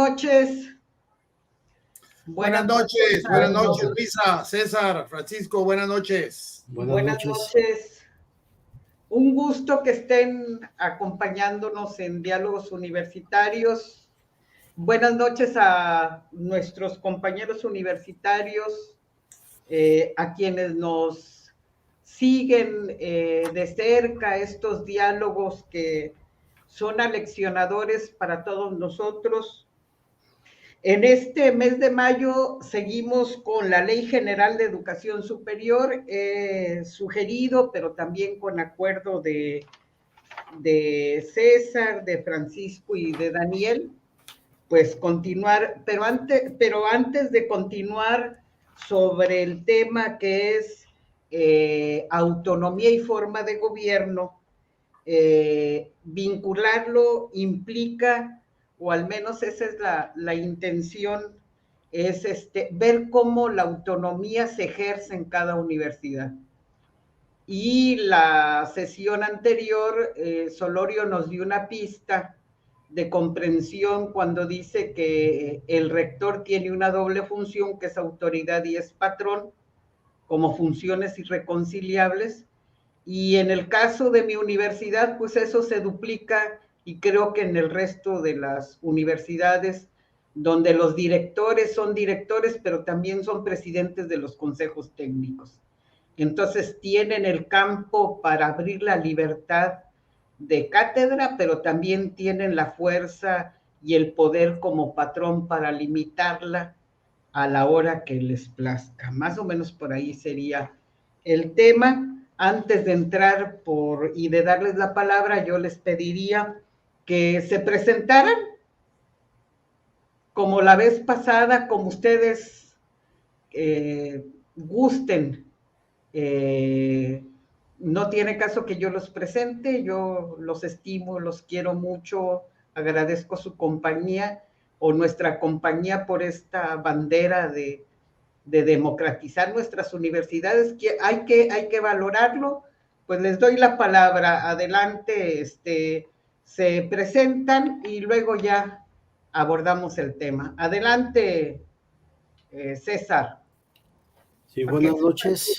noches. Buenas noches, Luisa, César, Francisco, buenas noches. Buenas noches. Un gusto que estén acompañándonos en Diálogos Universitarios. Buenas noches a nuestros compañeros universitarios, a quienes nos siguen de cerca estos diálogos que son aleccionadores para todos nosotros. En este mes de mayo seguimos con la Ley General de Educación Superior, sugerido, pero también con acuerdo de César, de Francisco y de Daniel, pues continuar, pero antes de continuar sobre el tema que es autonomía y forma de gobierno, vincularlo implica, o al menos esa es la intención, es ver cómo la autonomía se ejerce en cada universidad. Y la sesión anterior, Solorio nos dio una pista de comprensión cuando dice que el rector tiene una doble función, que es autoridad y es patrón, como funciones irreconciliables. Y en el caso de mi universidad, pues eso se duplica, y creo que en el resto de las universidades, donde los directores son directores, pero también son presidentes de los consejos técnicos. Entonces tienen el campo para abrir la libertad de cátedra, pero también tienen la fuerza y el poder como patrón para limitarla a la hora que les plazca. Más o menos por ahí sería el tema. Antes de entrar y de darles la palabra, yo les pediría que se presentaran como la vez pasada, como ustedes gusten. No tiene caso que yo los presente, yo los estimo, los quiero mucho, agradezco su compañía o nuestra compañía por esta bandera de democratizar nuestras universidades, que hay que valorarlo. Pues les doy la palabra, adelante, se presentan y luego ya abordamos el tema. Adelante, César. Sí, buenas noches.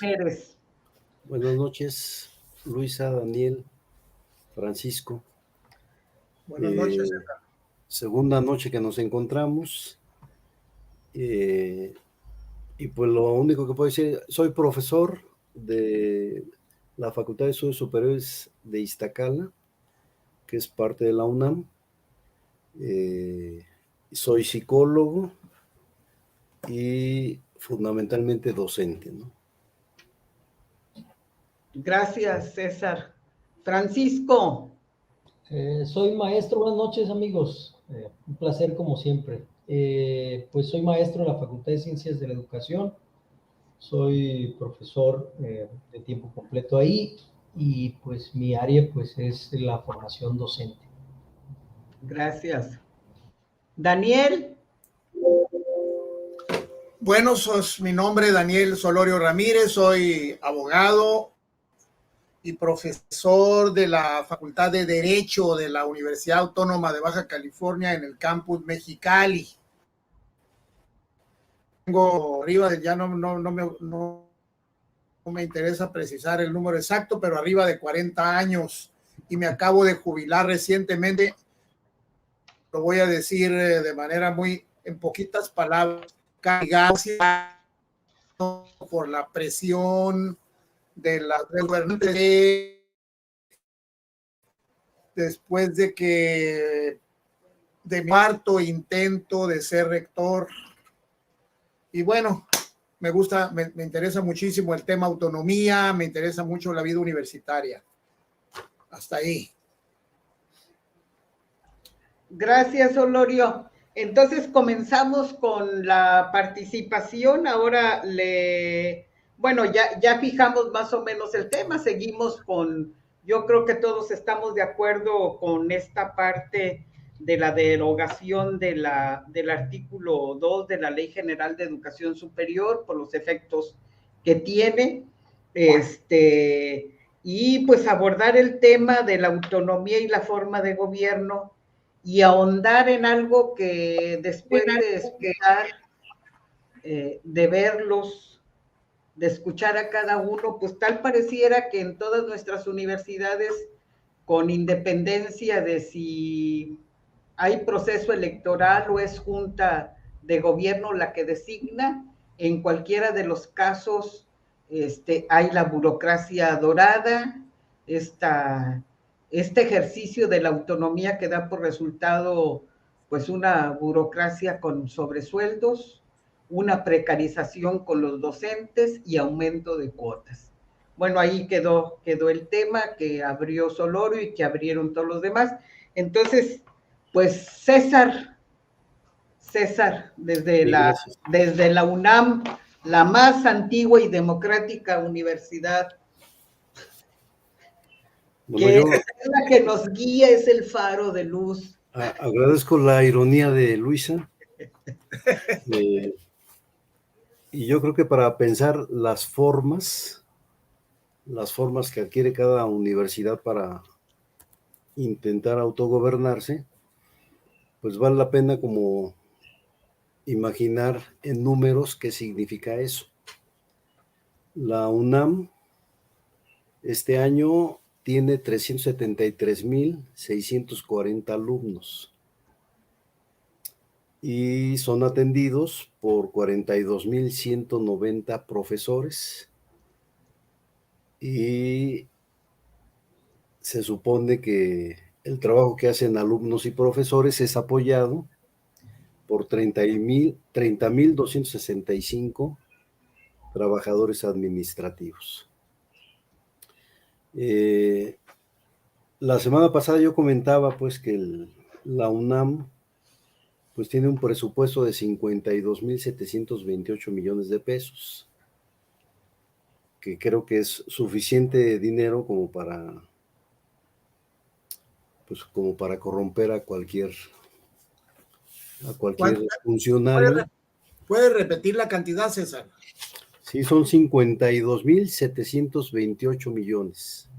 Buenas noches, Luisa, Daniel, Francisco. Buenas noches, César. Segunda noche que nos encontramos. Y pues lo único que puedo decir, soy profesor de la Facultad de Estudios Superiores de Iztacala, que es parte de la UNAM. Soy psicólogo y fundamentalmente docente, ¿no? Gracias, César. Francisco. Soy maestro, buenas noches, amigos. Un placer como siempre. Pues soy maestro de la Facultad de Ciencias de la Educación. Soy profesor de tiempo completo ahí y pues mi área pues es la formación docente. Gracias. Daniel. Bueno, mi nombre es Daniel Solorio Ramírez, soy abogado y profesor de la Facultad de Derecho de la Universidad Autónoma de Baja California en el campus Mexicali. Tengo arriba de, ya no me interesa precisar el número exacto, pero arriba de 40 años y me acabo de jubilar recientemente. Lo voy a decir de manera muy, en poquitas palabras, por la presión de la gobernante después de que de mi cuarto intento de ser rector. Y bueno, me gusta, me interesa muchísimo el tema autonomía, me interesa mucho la vida universitaria. Hasta ahí. Gracias, Solorio. Entonces comenzamos con la participación. Ahora bueno, ya fijamos más o menos el tema, seguimos yo creo que todos estamos de acuerdo con esta parte de la derogación del artículo 2 de la Ley General de Educación Superior por los efectos que tiene, y pues abordar el tema de la autonomía y la forma de gobierno. y ahondar en algo que después de escuchar, de verlos, de escuchar a cada uno, pues tal pareciera que en todas nuestras universidades, con independencia de si hay proceso electoral o es junta de gobierno la que designa, en cualquiera de los casos hay la burocracia dorada, este ejercicio de la autonomía que da por resultado pues una burocracia con sobresueldos, una precarización con los docentes y aumento de cuotas. Bueno, ahí quedó el tema que abrió Soloro y que abrieron todos los demás. Entonces, pues César, desde la UNAM, la más antigua y democrática universidad, Bueno, que yo es la que nos guía, es el faro de luz. agradezco la ironía de Luisa. Y yo creo que para pensar las formas que adquiere cada universidad para intentar autogobernarse, pues vale la pena como imaginar en números qué significa eso. La UNAM este año tiene 373,640 alumnos y son atendidos por 42,190 profesores y se supone que el trabajo que hacen alumnos y profesores es apoyado por 30,265 trabajadores administrativos. La semana pasada yo comentaba pues que la UNAM pues tiene un presupuesto de 52,728 millones de pesos, que creo que es suficiente dinero como para corromper a cualquier funcionario. ¿Puede repetir la cantidad, César? Sí, son 52,728 millones.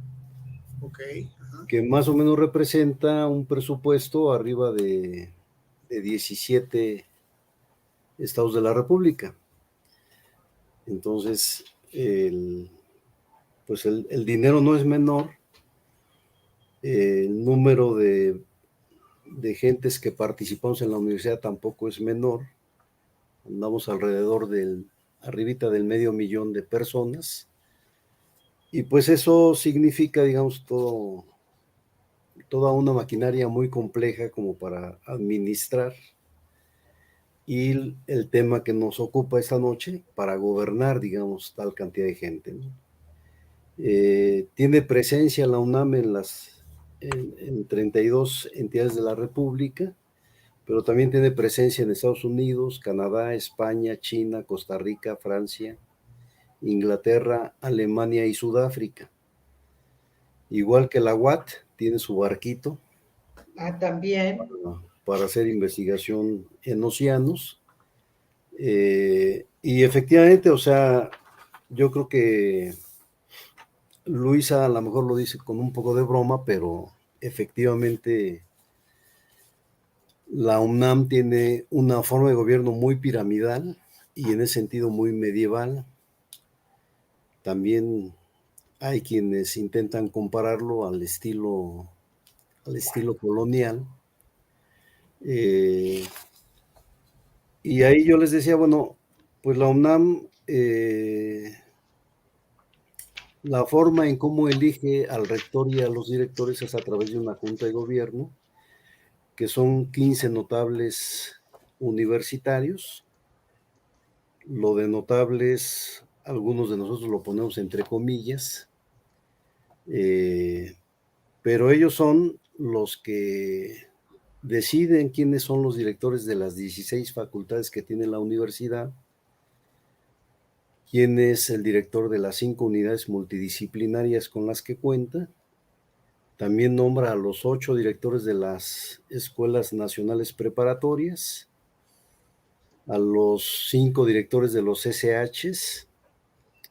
Ok. Ajá. Que más o menos representa un presupuesto arriba de 17 estados de la República. Entonces, el dinero no es menor, el número de gentes que participamos en la universidad tampoco es menor, andamos arribita del 500,000 de personas, y pues eso significa, digamos, toda una maquinaria muy compleja como para administrar, y el tema que nos ocupa esta noche, para gobernar, digamos, tal cantidad de gente, ¿no? Tiene presencia la UNAM en 32 entidades de la República, pero también tiene presencia en Estados Unidos, Canadá, España, China, Costa Rica, Francia, Inglaterra, Alemania y Sudáfrica. Igual que la UAT, tiene su barquito. También. Para hacer investigación en océanos. Y efectivamente, o sea, yo creo que Luisa a lo mejor lo dice con un poco de broma, pero efectivamente la UNAM tiene una forma de gobierno muy piramidal y en ese sentido muy medieval. También hay quienes intentan compararlo al estilo colonial. Y ahí yo les decía, bueno, pues la UNAM, la forma en cómo elige al rector y a los directores es a través de una junta de gobierno, que son 15 notables universitarios. Lo de notables, algunos de nosotros lo ponemos entre comillas, pero ellos son los que deciden quiénes son los directores de las 16 facultades que tiene la universidad, quién es el director de las 5 unidades multidisciplinarias con las que cuenta. También nombra a los 8 directores de las escuelas nacionales preparatorias, a los 5 directores de los SHs,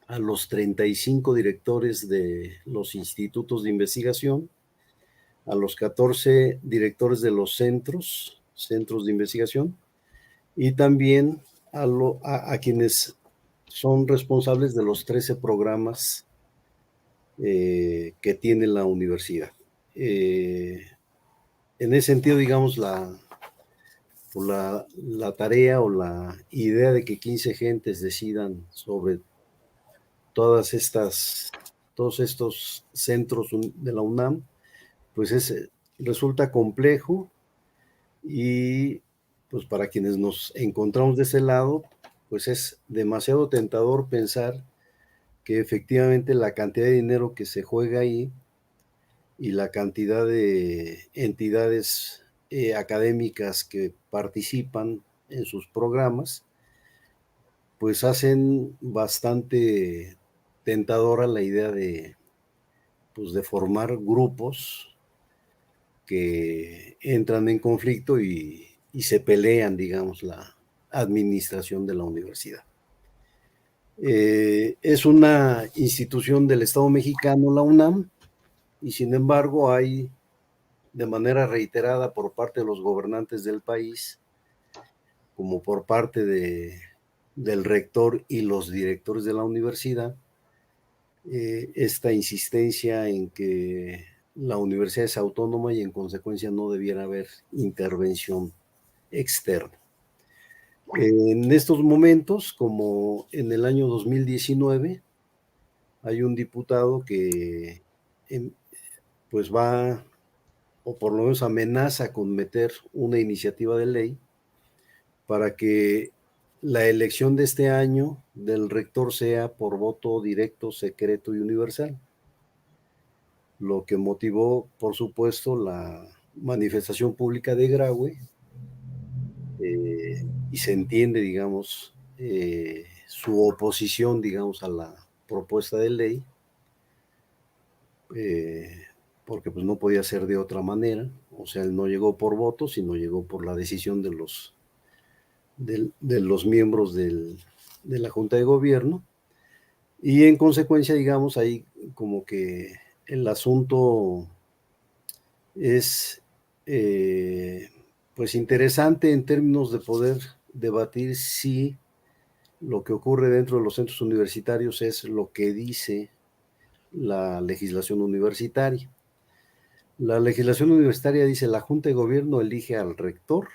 a los 35 directores de los institutos de investigación, a los 14 directores de los centros de investigación, y también a quienes son responsables de los 13 programas que tiene la universidad. En ese sentido, digamos, la tarea o la idea de que 15 gentes decidan sobre todos estos centros de la UNAM, pues resulta complejo, y pues para quienes nos encontramos de ese lado, pues es demasiado tentador pensar que efectivamente la cantidad de dinero que se juega ahí y la cantidad de entidades académicas que participan en sus programas, pues hacen bastante tentadora la idea pues de formar grupos que entran en conflicto y se pelean, digamos, la administración de la universidad. Es una institución del Estado mexicano, la UNAM, y sin embargo hay de manera reiterada por parte de los gobernantes del país, como por parte del rector y los directores de la universidad, esta insistencia en que la universidad es autónoma y en consecuencia no debiera haber intervención externa. En estos momentos, como en el año 2019, hay un diputado que pues va, o por lo menos amenaza con meter una iniciativa de ley para que la elección de este año del rector sea por voto directo, secreto y universal, lo que motivó, por supuesto, la manifestación pública de Graue, y se entiende, digamos, su oposición, digamos, a la propuesta de ley, porque pues no podía ser de otra manera. O sea, él no llegó por voto, sino llegó por la decisión de los miembros de la Junta de Gobierno, y en consecuencia, digamos, ahí como que el asunto es pues interesante en términos de poder debatir si lo que ocurre dentro de los centros universitarios es lo que dice la legislación universitaria. La legislación universitaria dice: la Junta de Gobierno elige al rector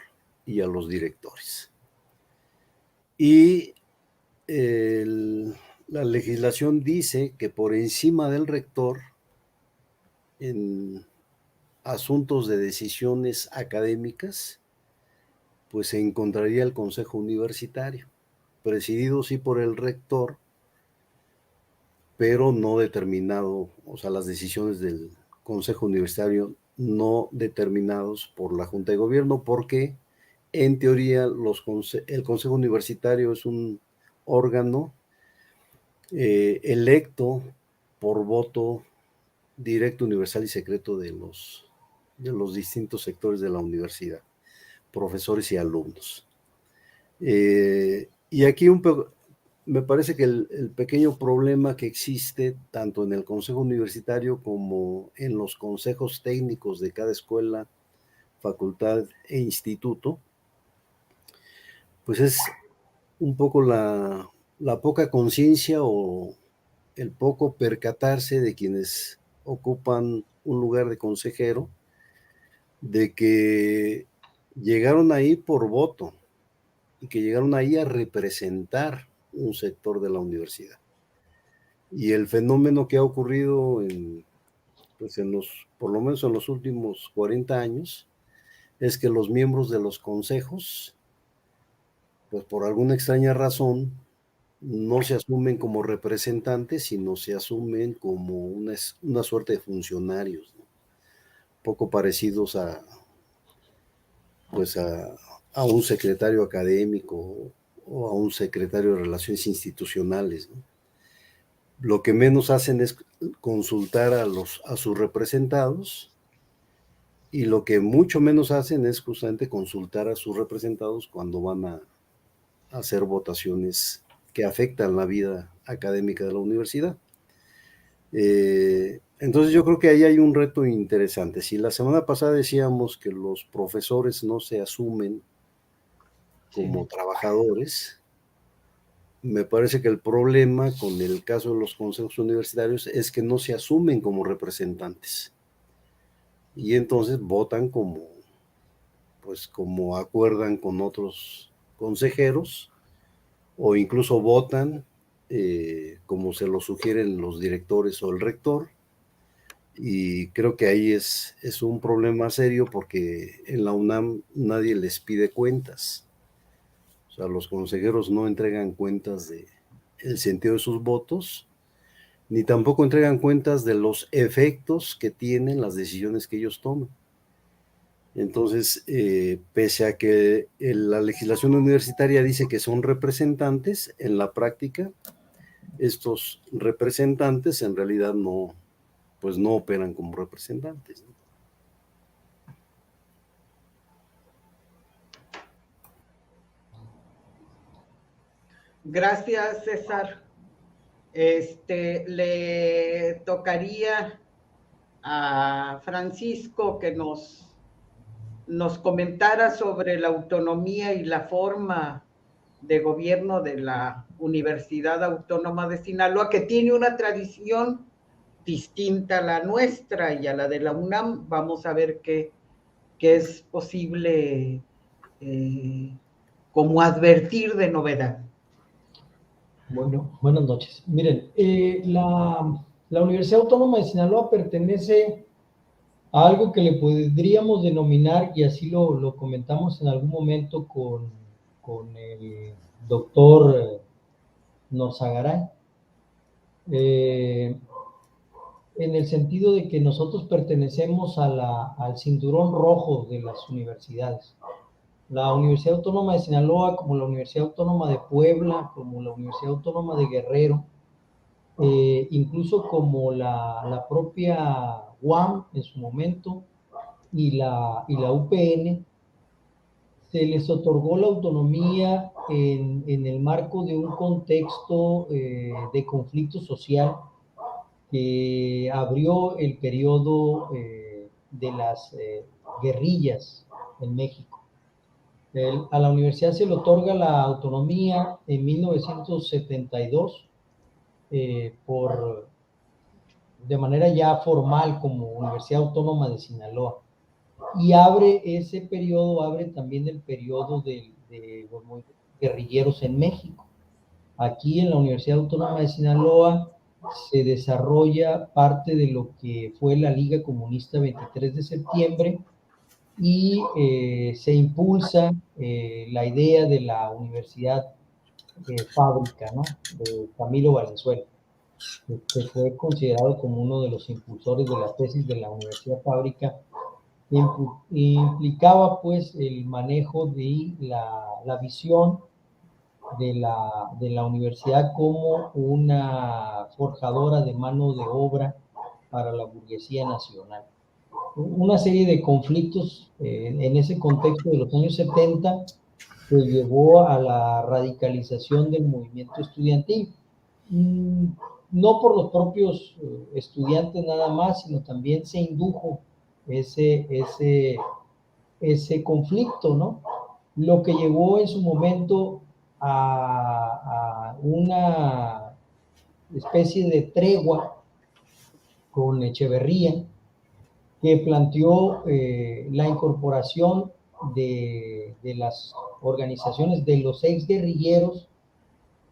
y a los directores. Y la legislación dice que por encima del rector, en asuntos de decisiones académicas, pues se encontraría el Consejo Universitario, presidido sí por el rector, pero no determinado, o sea, las decisiones del Consejo Universitario no determinados por la Junta de Gobierno, porque en teoría el Consejo Universitario es un órgano electo por voto directo, universal y secreto de los distintos sectores de la universidad, profesores y alumnos. Y aquí me parece que el pequeño problema que existe tanto en el Consejo Universitario como en los consejos técnicos de cada escuela, facultad e instituto, pues es un poco la poca conciencia o el poco percatarse de quienes ocupan un lugar de consejero, de que llegaron ahí por voto y que llegaron ahí a representar un sector de la universidad. Y el fenómeno que ha ocurrido pues por lo menos en los últimos 40 años, es que los miembros de los consejos, pues por alguna extraña razón, no se asumen como representantes, sino se asumen como una suerte de funcionarios, ¿no? Poco parecidos pues a un secretario académico o a un secretario de Relaciones Institucionales, ¿no? Lo que menos hacen es consultar a sus representados, y lo que mucho menos hacen es justamente consultar a sus representados cuando van a hacer votaciones que afectan la vida académica de la universidad. Entonces yo creo que ahí hay un reto interesante. Si la semana pasada decíamos que los profesores no se asumen como trabajadores, me parece que el problema con el caso de los consejos universitarios es que no se asumen como representantes y entonces votan como, pues como acuerdan con otros consejeros o incluso votan como se lo sugieren los directores o el rector. Y creo que ahí es un problema serio porque en la UNAM nadie les pide cuentas. O sea, los consejeros no entregan cuentas de el sentido de sus votos, ni tampoco entregan cuentas de los efectos que tienen las decisiones que ellos toman. Entonces, pese a que la legislación universitaria dice que son representantes, en la práctica, estos representantes en realidad no, pues no operan como representantes, ¿no? Gracias, César. Le tocaría a Francisco que nos comentara sobre la autonomía y la forma de gobierno de la Universidad Autónoma de Sinaloa, que tiene una tradición distinta a la nuestra y a la de la UNAM. Vamos a ver qué es posible como advertir de novedad. Bueno, buenas noches. Miren, la Universidad Autónoma de Sinaloa pertenece a algo que le podríamos denominar, y así lo comentamos en algún momento con el doctor Norzagaray, en el sentido de que nosotros pertenecemos al cinturón rojo de las universidades. La Universidad Autónoma de Sinaloa, como la Universidad Autónoma de Puebla, como la Universidad Autónoma de Guerrero, incluso como la propia UAM en su momento y la UPN, se les otorgó la autonomía en el marco de un contexto de conflicto social que abrió el periodo de las guerrillas en México. A la universidad se le otorga la autonomía en 1972 de manera ya formal como Universidad Autónoma de Sinaloa. Y ese periodo, abre también el periodo de los guerrilleros en México. Aquí en la Universidad Autónoma de Sinaloa se desarrolla parte de lo que fue la Liga Comunista 23 de septiembre y se impulsa la idea de la universidad fábrica, ¿no? De Camilo Valenzuela, que fue considerado como uno de los impulsores de la tesis de la universidad fábrica. Implicaba pues el manejo de la visión de la universidad como una forjadora de mano de obra para la burguesía nacional. Una serie de conflictos en ese contexto de los años 70 que llevó a la radicalización del movimiento estudiantil. No por los propios estudiantes nada más, sino también se indujo ese conflicto, ¿no? Lo que llevó en su momento a una especie de tregua con Echeverría, que planteó la incorporación de las organizaciones de los exguerrilleros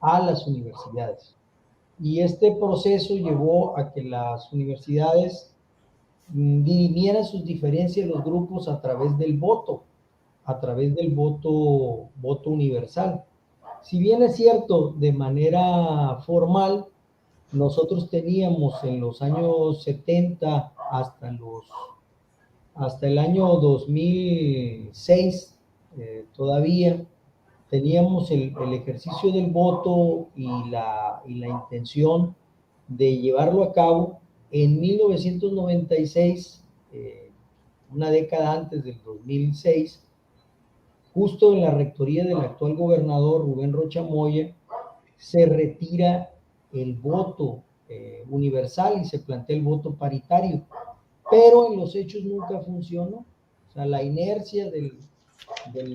a las universidades. Y este proceso llevó a que las universidades dirimieran sus diferencias los grupos a través del voto universal. Si bien es cierto, de manera formal, nosotros teníamos en los años 70 hasta el año 2006, todavía teníamos el ejercicio del voto y la intención de llevarlo a cabo. En 1996, una década antes del 2006, justo en la rectoría del actual gobernador Rubén Rocha Moya, se retira el voto universal y se plantea el voto paritario, pero en los hechos nunca funcionó. O sea, la inercia del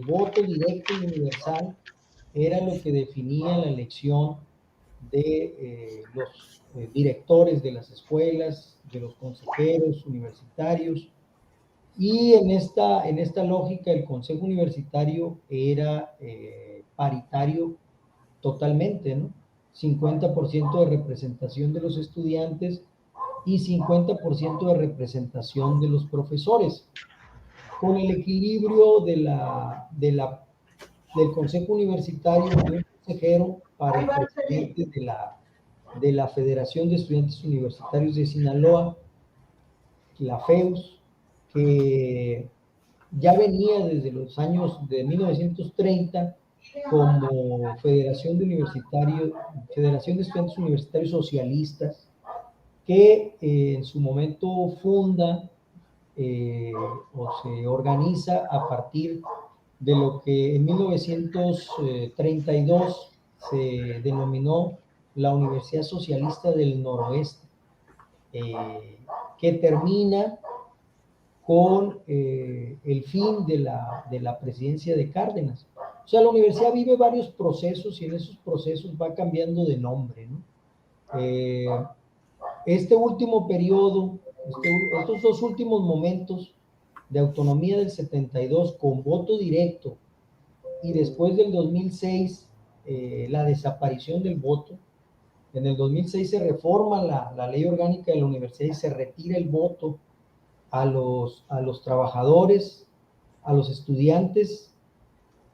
voto directo y universal era lo que definía la elección de los directores de las escuelas, de los consejeros universitarios, y en esta lógica el consejo universitario era paritario totalmente, ¿no? 50% de representación de los estudiantes y 50% de representación de los profesores, con el equilibrio del consejo universitario de un consejero para el presidente de la Federación de Estudiantes Universitarios de Sinaloa, la FEUS, que ya venía desde los años de 1930 como Federación de Estudiantes Universitarios Socialistas, que en su momento funda o se organiza a partir de lo que en 1932 se denominó la Universidad Socialista del Noroeste, que termina con el fin de la presidencia de Cárdenas. O sea, la universidad vive varios procesos y en esos procesos va cambiando de nombre, ¿no? Este último periodo, estos dos últimos momentos de autonomía del 72 con voto directo y después del 2006 la desaparición del voto. En el 2006 se reforma la ley orgánica de la universidad y se retira el voto a los trabajadores, a los estudiantes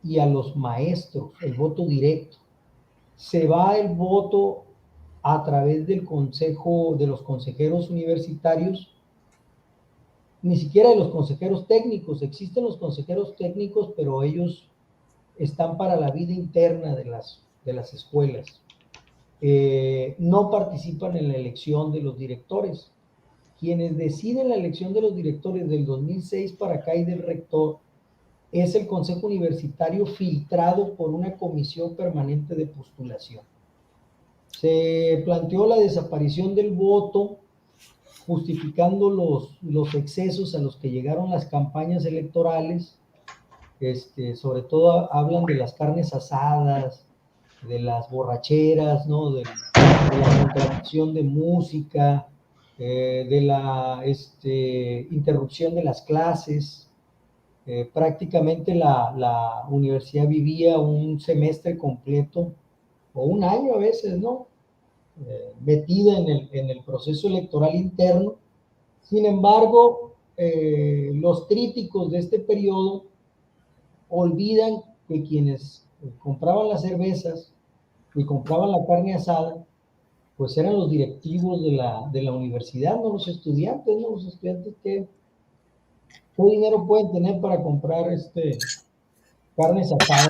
y a los maestros, el voto directo. Se va el voto a través del consejo, de los consejeros universitarios, ni siquiera de los consejeros técnicos. Existen los consejeros técnicos, pero ellos están para la vida interna de las escuelas. No participan en la elección de los directores. Quienes deciden la elección de los directores del 2006 para acá y del rector es el Consejo Universitario filtrado por una comisión permanente de postulación. Se planteó la desaparición del voto justificando los excesos a los que llegaron las campañas electorales. Sobre todo hablan de las carnes asadas, de las borracheras, ¿no? de la contratación de música, de la interrupción de las clases. Prácticamente la universidad vivía un semestre completo, o un año a veces, ¿no? Metida en el proceso electoral interno. Sin embargo, los críticos de este periodo olvidan que quienes compraban las cervezas y compraban la carne asada, pues eran los directivos de la universidad, no los estudiantes, ¿no? Los estudiantes ¿qué dinero pueden tener para comprar carnes asadas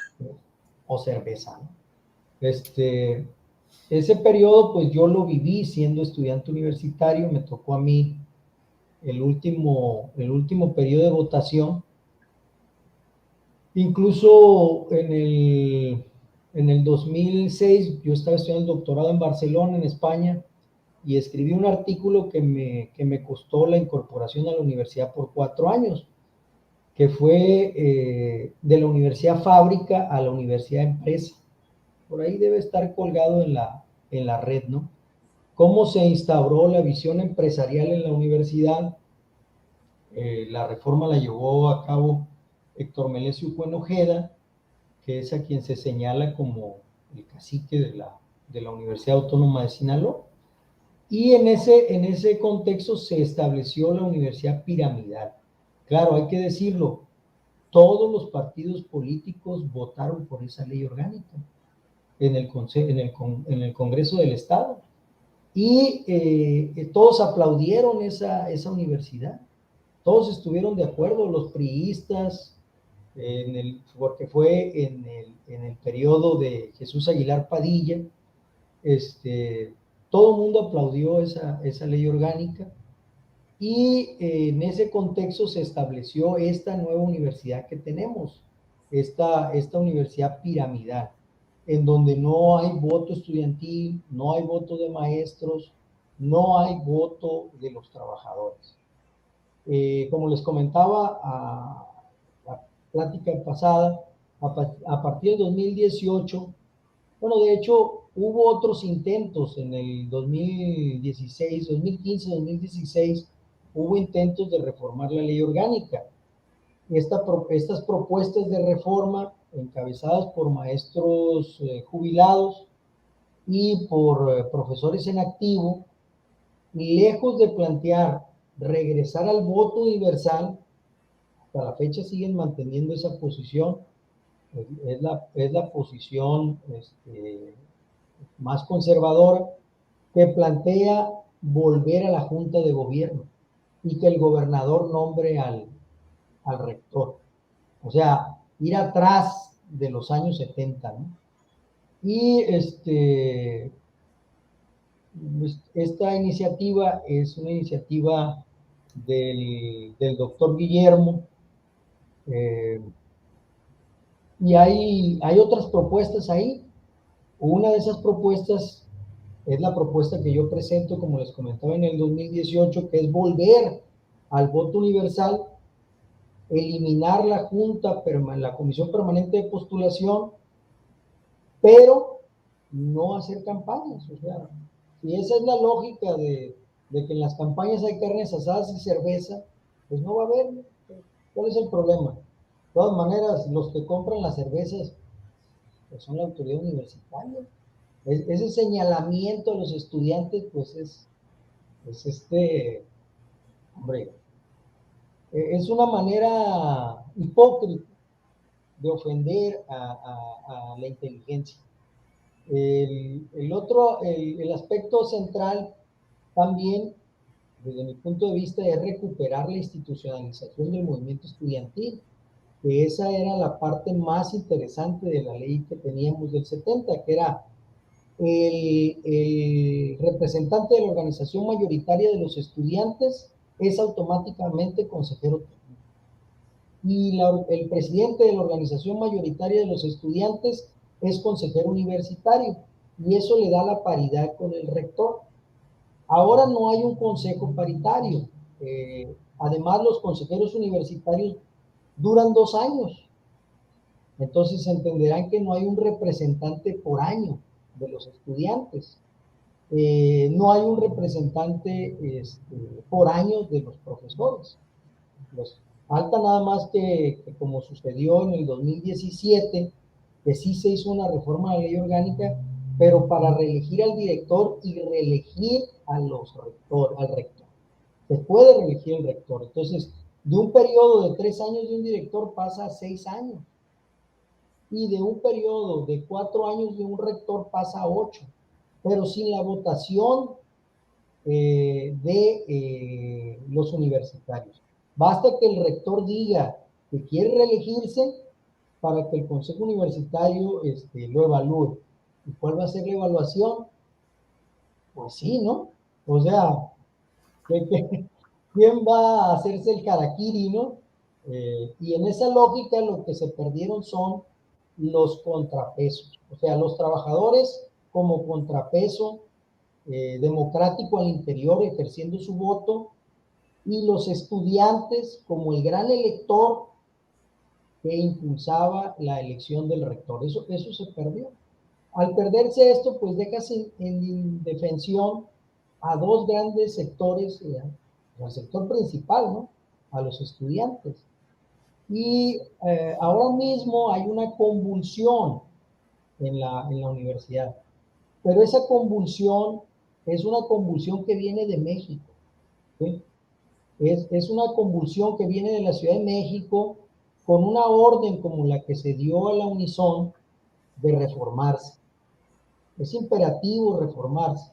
o cerveza, ¿no? Ese periodo, pues yo lo viví siendo estudiante universitario, me tocó a mí el último periodo de votación. Incluso en el 2006 yo estaba estudiando el doctorado en Barcelona, en España, y escribí un artículo que me costó la incorporación a la universidad por 4 años, que fue de la universidad fábrica a la universidad empresa. Por ahí debe estar colgado en la red, ¿no? Cómo se instauró la visión empresarial en la universidad. La reforma la llevó a cabo Héctor Melesio Cuen Ojeda, que es a quien se señala como el cacique de la Universidad Autónoma de Sinaloa. Y en ese contexto se estableció la universidad piramidal. Claro, hay que decirlo, todos los partidos políticos votaron por esa ley orgánica en el Congreso del Estado. Y todos aplaudieron esa universidad. Todos estuvieron de acuerdo, los priistas, porque fue en el periodo de Jesús Aguilar Padilla, todo el mundo aplaudió esa ley orgánica, y en ese contexto se estableció esta nueva universidad que tenemos, esta universidad piramidal, en donde no hay voto estudiantil, no hay voto de maestros, no hay voto de los trabajadores. Como les comentaba a la plática pasada, a partir del 2018, bueno, de hecho, hubo otros intentos en el 2016, 2015, 2016, hubo intentos de reformar la ley orgánica. Estas propuestas de reforma, encabezadas por maestros jubilados y por profesores en activo, lejos de plantear regresar al voto universal, hasta la fecha siguen manteniendo esa posición. Es la posición más conservadora, que plantea volver a la Junta de Gobierno y que el gobernador nombre al rector. O sea, ir atrás de los años 70, ¿no? Y esta iniciativa es una iniciativa del doctor Guillermo, y hay otras propuestas ahí. Una de esas propuestas es la propuesta que yo presento, como les comentaba, en el 2018, que es volver al voto universal, eliminar la Comisión Permanente de Postulación, pero no hacer campañas. O sea, si esa es la lógica de que en las campañas hay carnes asadas y cerveza, pues no va a haber. ¿Cuál es el problema? De todas maneras, los que compran las cervezas pues son la autoridad universitaria. Ese señalamiento a los estudiantes, pues es hombre, es una manera hipócrita de ofender a la inteligencia. El aspecto central también, desde mi punto de vista, es recuperar la institucionalización del movimiento estudiantil, que esa era la parte más interesante de la ley que teníamos del 70, que era el representante de la organización mayoritaria de los estudiantes es automáticamente consejero técnico. Y el presidente de la organización mayoritaria de los estudiantes es consejero universitario. Y eso le da la paridad con el rector. Ahora no hay un consejo paritario. Además, los consejeros universitarios duran 2 años. Entonces entenderán que no hay un representante por año de los estudiantes. No hay un representante por año de los profesores. Falta nada más que como sucedió en el 2017, que sí se hizo una reforma de la ley orgánica, pero para reelegir al director y reelegir al rector. Se puede reelegir el rector. Entonces, de un periodo de 3 años de un director pasa a 6 años. Y de un periodo de 4 años de un rector pasa a 8, pero sin la votación de los universitarios. Basta que el rector diga que quiere reelegirse para que el consejo universitario lo evalúe. ¿Y cuál va a ser la evaluación? Pues sí, ¿no? O sea, ¿quién va a hacerse el harakiri, no? Y en esa lógica lo que se perdieron son los contrapesos. O sea, los trabajadores como contrapeso democrático al interior ejerciendo su voto, y los estudiantes como el gran elector que impulsaba la elección del rector. Eso se perdió. Al perderse esto, pues dejas en indefensión a 2 grandes sectores, al sector principal, ¿no? A los estudiantes. Y ahora mismo hay una convulsión en la universidad, pero esa convulsión es una convulsión que viene de México, ¿sí? Es una convulsión que viene de la Ciudad de México, con una orden como la que se dio a la Unison de reformarse. Es imperativo reformarse.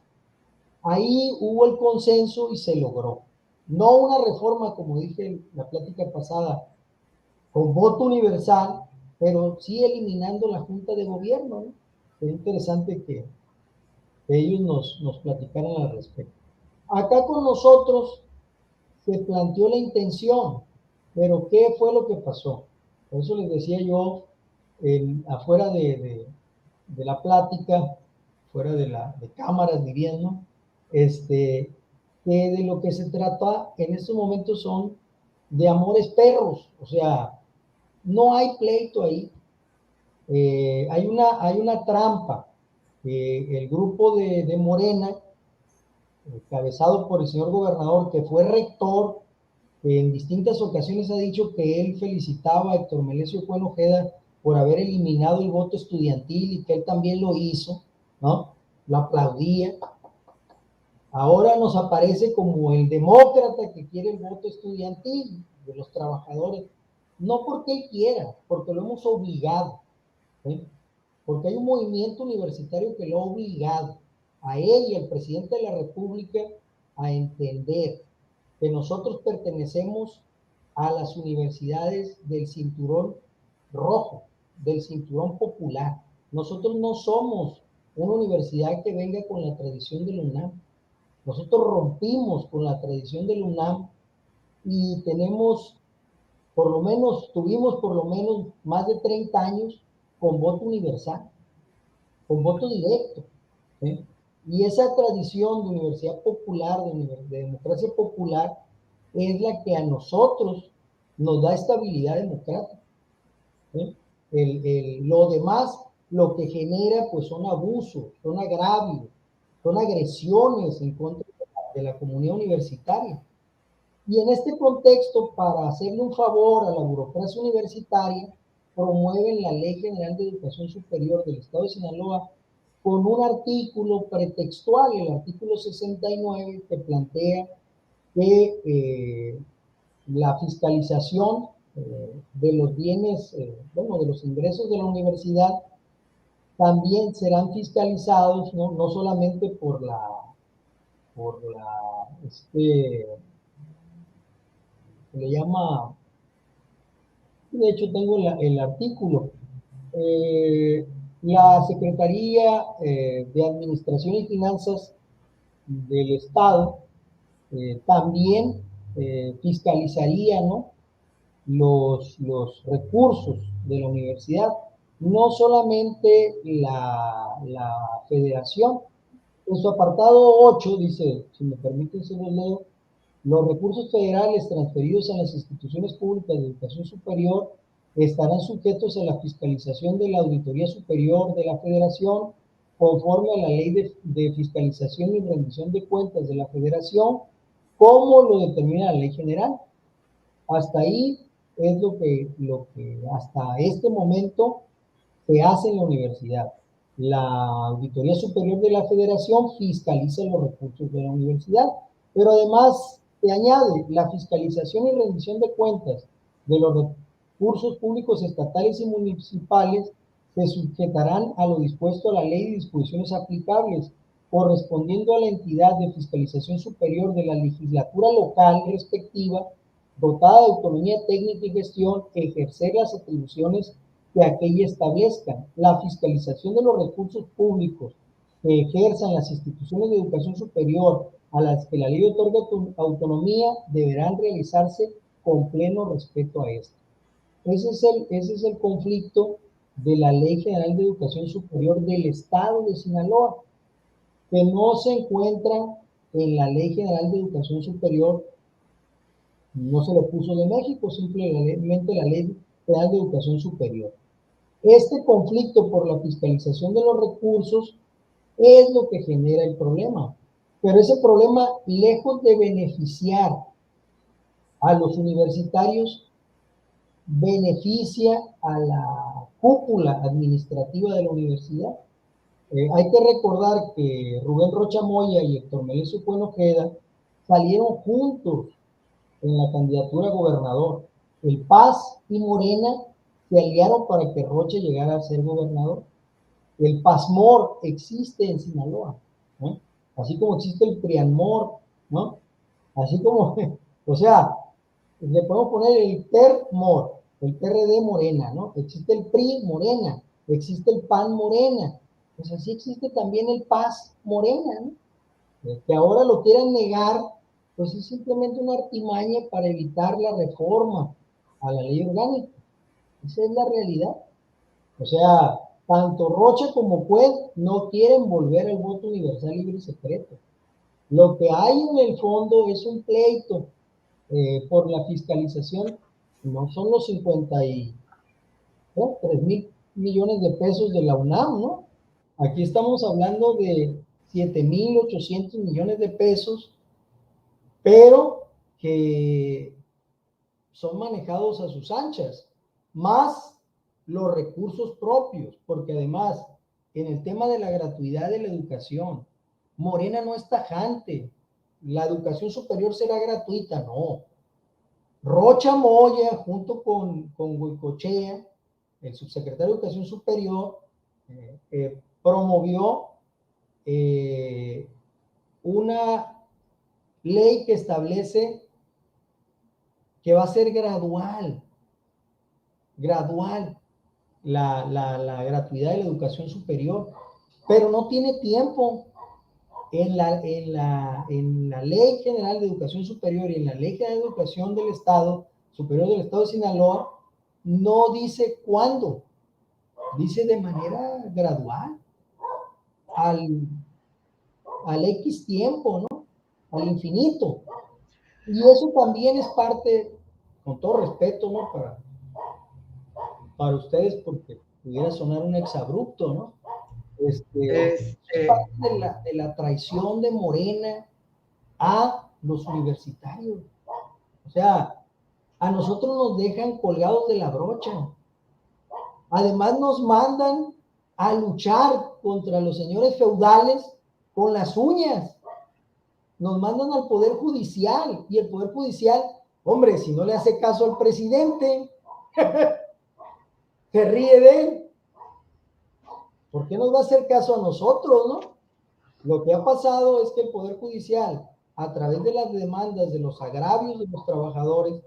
Ahí hubo el consenso y se logró. No una reforma, como dije en la plática pasada, con voto universal, pero sí eliminando la Junta de Gobierno, ¿no? Es interesante que ellos nos platicaran al respecto. Acá con nosotros se planteó la intención, pero ¿qué fue lo que pasó? Por eso les decía yo, afuera de la plática, fuera de cámaras, dirían, ¿no? que de lo que se trata en estos momentos son de amores perros, o sea, no hay pleito ahí. Hay una trampa. El grupo de Morena, encabezado por el señor gobernador, que fue rector, que en distintas ocasiones ha dicho que él felicitaba a Héctor Melesio Cuen Ojeda por haber eliminado el voto estudiantil y que él también lo hizo, ¿no? Lo aplaudía. Ahora nos aparece como el demócrata que quiere el voto estudiantil de los trabajadores. No porque él quiera, porque lo hemos obligado, ¿sí? Porque hay un movimiento universitario que lo ha obligado a él y al presidente de la República a entender que nosotros pertenecemos a las universidades del cinturón rojo, del cinturón popular. Nosotros no somos una universidad que venga con la tradición de la UNAM. Nosotros rompimos con la tradición de la UNAM y tuvimos por lo menos más de 30 años con voto universal, con voto directo, ¿sí? Y esa tradición de universidad popular, de democracia popular, es la que a nosotros nos da estabilidad democrática, ¿sí? Lo demás, lo que genera, pues son abusos, son agravios, son agresiones en contra de la comunidad universitaria. Y en este contexto, para hacerle un favor a la burocracia universitaria, promueven la Ley General de Educación Superior del Estado de Sinaloa con un artículo pretextual, el artículo 69, que plantea que la fiscalización de los bienes, de los ingresos de la universidad, también serán fiscalizados, no solamente se le llama, de hecho tengo el artículo, eh, la Secretaría de Administración y Finanzas del Estado también fiscalizaría, ¿no?, los recursos de la universidad, no solamente la federación. En su apartado 8 dice, si me permiten se los leo: los recursos federales transferidos a las instituciones públicas de educación superior estarán sujetos a la fiscalización de la Auditoría Superior de la Federación, conforme a la Ley de Fiscalización y Rendición de Cuentas de la Federación, como lo determina la Ley General. Hasta ahí es lo que hasta este momento se hace en la universidad. La Auditoría Superior de la Federación fiscaliza los recursos de la universidad, pero además se añade la fiscalización y rendición de cuentas de los recursos públicos estatales y municipales se sujetarán a lo dispuesto a la ley y disposiciones aplicables, correspondiendo a la entidad de fiscalización superior de la legislatura local respectiva, dotada de autonomía técnica y gestión, ejercer las atribuciones que aquella establezcan. La fiscalización de los recursos públicos que ejerzan las instituciones de educación superior a las que la ley otorga autonomía deberán realizarse con pleno respeto a esto. Ese es el conflicto de la Ley General de Educación Superior del Estado de Sinaloa, que no se encuentra en la Ley General de Educación Superior, no se le puso de México, simplemente la Ley General de Educación Superior. Este conflicto por la fiscalización de los recursos es lo que genera el problema. Pero ese problema, lejos de beneficiar a los universitarios, beneficia a la cúpula administrativa de la universidad. Hay que recordar que Rubén Rocha Moya y Héctor Melesio Cuen Ojeda salieron juntos en la candidatura a gobernador. El PAS y Morena se aliaron para que Rocha llegara a ser gobernador. El PASMOR existe en Sinaloa, ¿no? Así como existe el PRIANMOR, ¿no? Así como, o sea, le podemos poner el PERMOR, el PRD Morena, ¿no? Existe el PRI Morena, existe el PAN Morena, pues así existe también el PAS Morena, ¿no? Que ahora lo quieran negar, pues es simplemente una artimaña para evitar la reforma a la ley orgánica. Esa es la realidad. O sea, tanto Rocha como Cuen no quieren volver al voto universal, libre y secreto. Lo que hay en el fondo es un pleito por la fiscalización, no son los 53,000 millones de pesos de la UNAM, ¿no? Aquí estamos hablando de 7,800 millones de pesos, pero que son manejados a sus anchas, más los recursos propios, porque además, en el tema de la gratuidad de la educación, Morena no es tajante. La educación superior será gratuita, no. Rocha Moya, junto con Goicoechea, el subsecretario de Educación Superior, promovió una ley que establece que va a ser gradual la gratuidad de la educación superior, pero no tiene tiempo. En la Ley General de Educación Superior y en la Ley General de Educación del Estado, Superior del Estado de Sinaloa, no dice cuándo, dice de manera gradual, al, al X tiempo, ¿no? Al infinito. Y eso también es parte, con todo respeto, ¿no? Para ustedes, porque pudiera sonar un exabrupto, ¿no? Es Este, parte de la traición de Morena a los universitarios. O sea, a nosotros nos dejan colgados de la brocha. Además nos mandan a luchar contra los señores feudales con las uñas. Nos mandan al Poder Judicial y el Poder Judicial, hombre, si no le hace caso al presidente, se ríe de él. ¿Por qué nos va a hacer caso a nosotros, no? Lo que ha pasado es que el Poder Judicial, a través de las demandas, de los agravios de los trabajadores,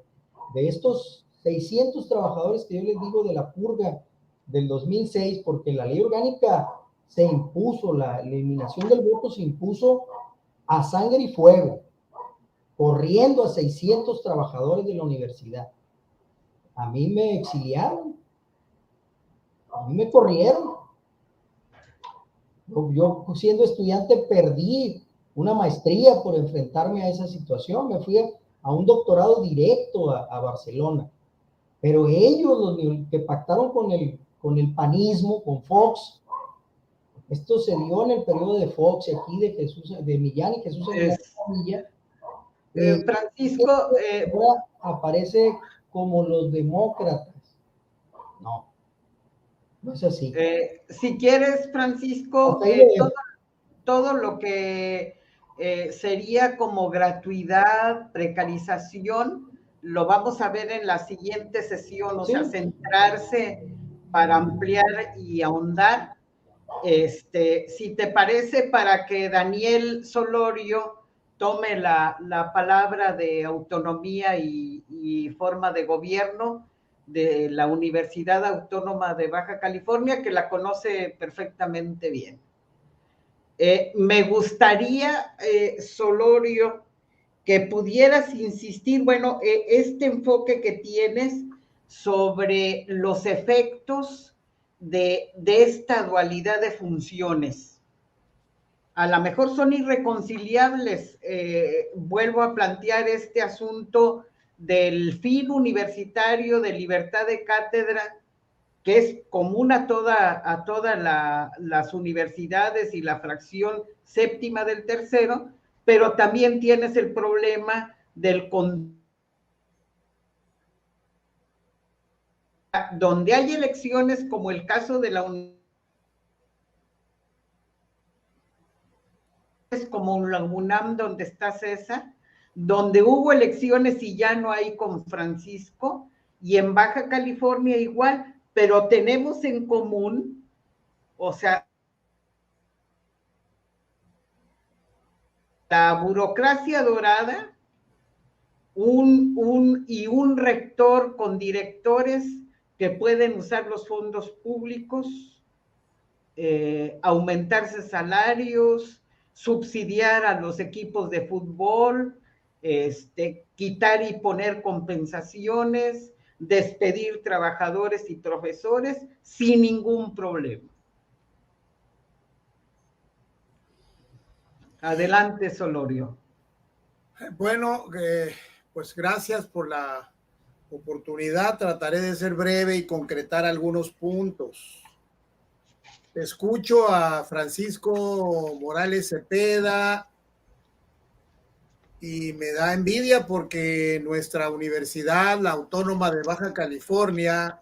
de estos 600 trabajadores que yo les digo de la purga del 2006, porque la ley orgánica se impuso, la eliminación del voto se impuso a sangre y fuego, corriendo a 600 trabajadores de la universidad. A mí me exiliaron, a mí me corrieron. Yo siendo estudiante perdí una maestría por enfrentarme a esa situación. Me fui a un doctorado directo a Barcelona. Pero ellos, los que pactaron con el panismo, con Fox, esto se dio en el periodo de Fox, aquí de Millán y Jesús Aguilar Camilla. Francisco, Ahora aparece como los demócratas. No, no es así. si quieres, Francisco, todo lo que sería como gratuidad, precarización, lo vamos a ver en la siguiente sesión, o sea, centrarse para ampliar y ahondar. Si te parece, para que Daniel Solorio tome la palabra de autonomía y forma de gobierno de la Universidad Autónoma de Baja California, que la conoce perfectamente bien. Me gustaría, Solorio, que pudieras insistir, bueno, este enfoque que tienes sobre los efectos de esta dualidad de funciones. A lo mejor son irreconciliables. Vuelvo a plantear este asunto del fin universitario de libertad de cátedra, que es común a todas las universidades y la fracción séptima del tercero, pero también tienes el problema del donde hay elecciones, como el caso de la como la UNAM, donde está César, donde hubo elecciones y ya no hay con Francisco, y en Baja California igual, pero tenemos en común, o sea, la burocracia dorada, un rector con directores que pueden usar los fondos públicos, aumentarse salarios, subsidiar a los equipos de fútbol, quitar y poner compensaciones, despedir trabajadores y profesores sin ningún problema. Adelante, Solorio. Bueno, pues gracias por la oportunidad. Trataré de ser breve y concretar algunos puntos. Escucho a Francisco Morales Cepeda y me da envidia porque nuestra universidad, la Autónoma de Baja California,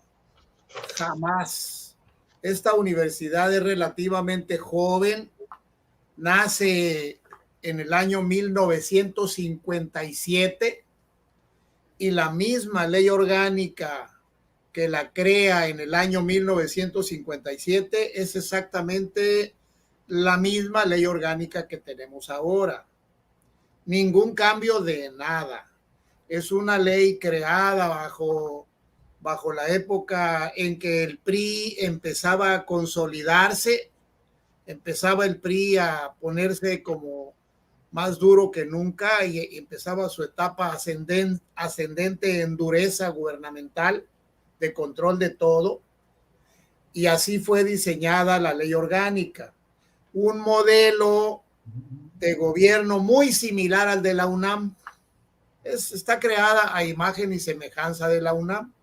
jamás. Esta universidad es relativamente joven, nace en el año 1957 y la misma ley orgánica que la crea en el año 1957 es exactamente la misma ley orgánica que tenemos ahora. Ningún cambio de nada. Es una ley creada bajo la época en que el PRI empezaba a consolidarse, empezaba el PRI a ponerse como más duro que nunca y empezaba su etapa ascendente en dureza gubernamental, de control de todo, y así fue diseñada la ley orgánica. Un modelo de gobierno muy similar al de la UNAM. Está creada a imagen y semejanza de la UNAM.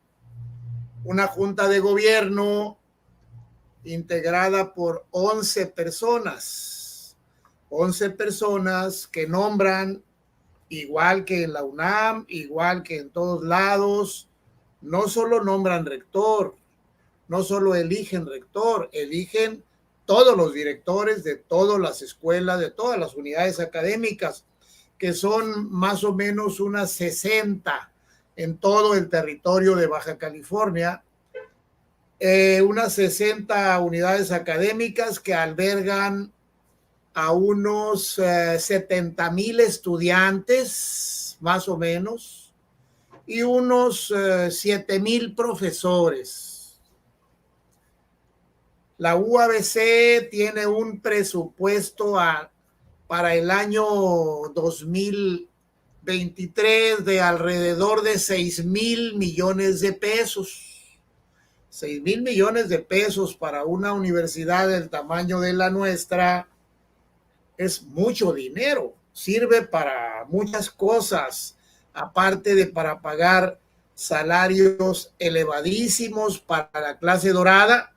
Una junta de gobierno integrada por 11 personas. 11 personas que nombran, igual que en la UNAM, igual que en todos lados, no solo nombran rector, no solo eligen rector, eligen todos los directores de todas las escuelas, de todas las unidades académicas, que son más o menos unas 60 en todo el territorio de Baja California, unas 60 unidades académicas que albergan a unos 70,000 estudiantes, más o menos, y unos 7,000 profesores. La UABC tiene un presupuesto para el año 2023 de alrededor de 6,000 millones de pesos. 6,000 millones de pesos para una universidad del tamaño de la nuestra es mucho dinero. Sirve para muchas cosas, aparte de para pagar salarios elevadísimos para la clase dorada,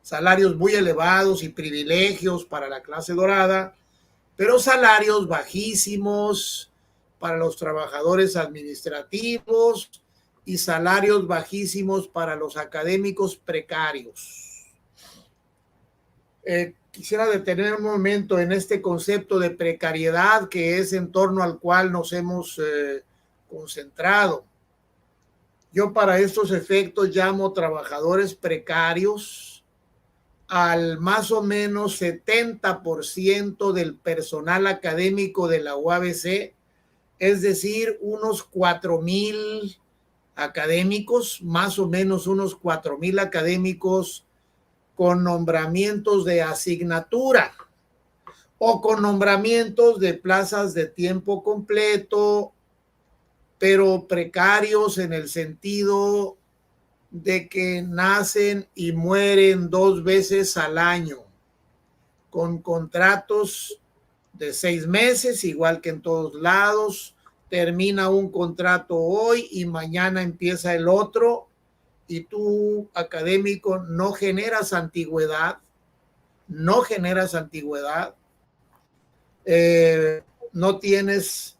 salarios muy elevados y privilegios para la clase dorada, pero salarios bajísimos para los trabajadores administrativos y salarios bajísimos para los académicos precarios. Quisiera detener un momento en este concepto de precariedad que es en torno al cual nos hemos concentrado. Yo para estos efectos llamo trabajadores precarios al más o menos 70% del personal académico de la UABC, es decir, unos 4,000 académicos, más o menos unos 4,000 académicos con nombramientos de asignatura o con nombramientos de plazas de tiempo completo, pero precarios en el sentido de que nacen y mueren 2 veces al año, con contratos de 6 meses, igual que en todos lados. Termina un contrato hoy y mañana empieza el otro, y tú, académico, no generas antigüedad, no tienes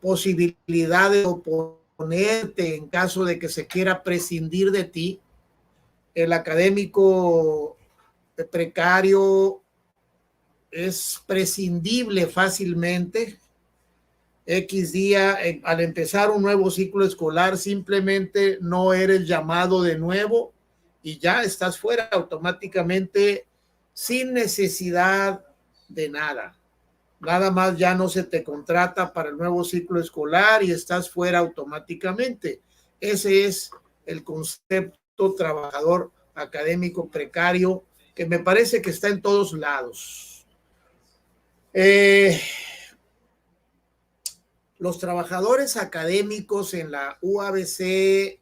posibilidad de oponerte en caso de que se quiera prescindir de ti. El académico precario es prescindible fácilmente. X día, al empezar un nuevo ciclo escolar, simplemente no eres llamado de nuevo y ya estás fuera automáticamente sin necesidad de nada. Nada más ya no se te contrata para el nuevo ciclo escolar y estás fuera automáticamente. Ese es el concepto trabajador académico precario que me parece que está en todos lados. Los trabajadores académicos en la UABC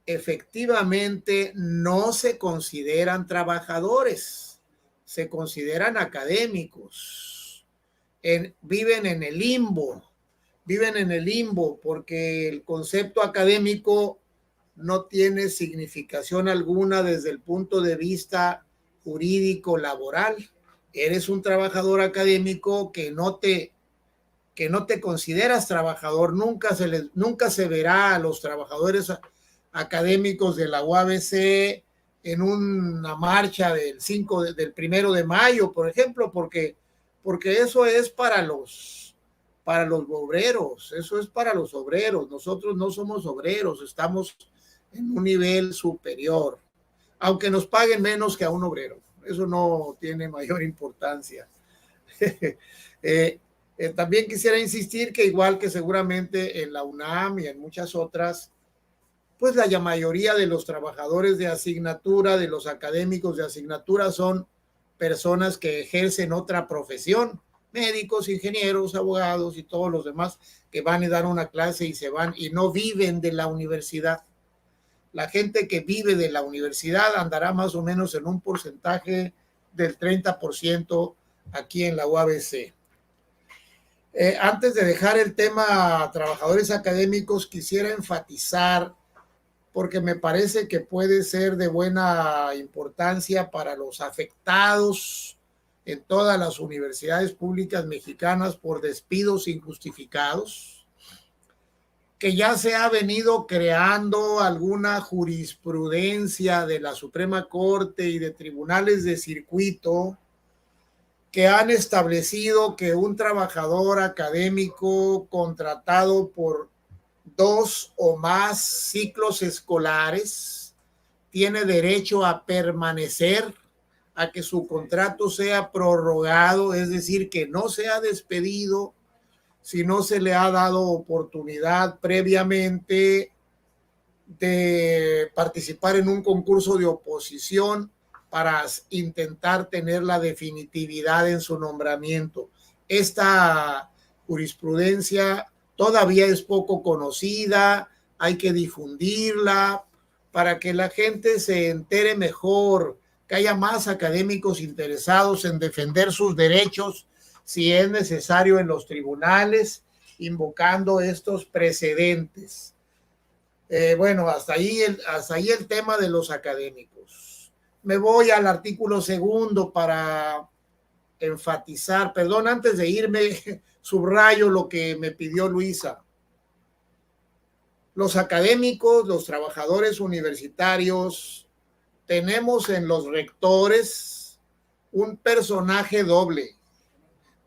efectivamente no se consideran trabajadores, se consideran académicos, viven en el limbo porque el concepto académico no tiene significación alguna desde el punto de vista jurídico laboral. Eres un trabajador académico que no te consideras trabajador. Nunca se verá a los trabajadores académicos de la UABC en una marcha del 1 de mayo, por ejemplo, porque eso es para los obreros, eso es para los obreros. Nosotros no somos obreros, estamos en un nivel superior, aunque nos paguen menos que a un obrero. Eso no tiene mayor importancia. También quisiera insistir que igual que seguramente en la UNAM y en muchas otras, pues la mayoría de los trabajadores de asignatura, de los académicos de asignatura, son personas que ejercen otra profesión, médicos, ingenieros, abogados y todos los demás que van a dar una clase y se van y no viven de la universidad. La gente que vive de la universidad andará más o menos en un porcentaje del 30% aquí en la UABC. Antes de dejar el tema trabajadores académicos, quisiera enfatizar, porque me parece que puede ser de buena importancia para los afectados en todas las universidades públicas mexicanas por despidos injustificados, que ya se ha venido creando alguna jurisprudencia de la Suprema Corte y de tribunales de circuito que han establecido que un trabajador académico contratado por 2 o más ciclos escolares tiene derecho a permanecer, a que su contrato sea prorrogado, es decir, que no sea despedido si no se le ha dado oportunidad previamente de participar en un concurso de oposición para intentar tener la definitividad en su nombramiento. Esta jurisprudencia todavía es poco conocida, hay que difundirla para que la gente se entere mejor, que haya más académicos interesados en defender sus derechos si es necesario en los tribunales, invocando estos precedentes. Bueno, hasta ahí el tema de los académicos. Me voy al artículo 2 para enfatizar, perdón, antes de irme, subrayo lo que me pidió Luisa. Los académicos, los trabajadores universitarios, tenemos en los rectores un personaje doble,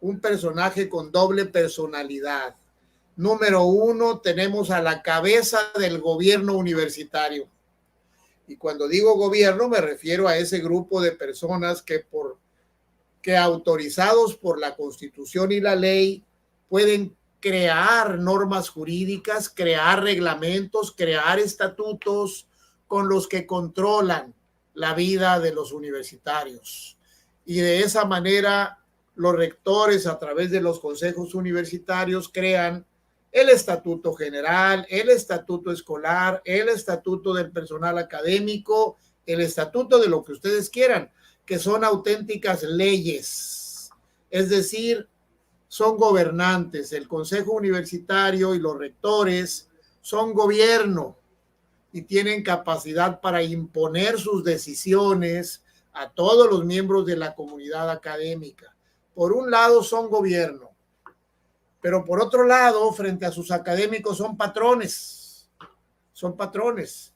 un personaje con doble personalidad. Número 1, tenemos a la cabeza del gobierno universitario. Y cuando digo gobierno me refiero a ese grupo de personas que autorizados por la Constitución y la ley pueden crear normas jurídicas, crear reglamentos, crear estatutos con los que controlan la vida de los universitarios. Y de esa manera los rectores a través de los consejos universitarios crean el estatuto general, el estatuto escolar, el estatuto del personal académico, el estatuto de lo que ustedes quieran, que son auténticas leyes. Es decir, son gobernantes. El consejo universitario y los rectores son gobierno y tienen capacidad para imponer sus decisiones a todos los miembros de la comunidad académica. Por un lado son gobierno, pero por otro lado, frente a sus académicos son patrones. Son patrones.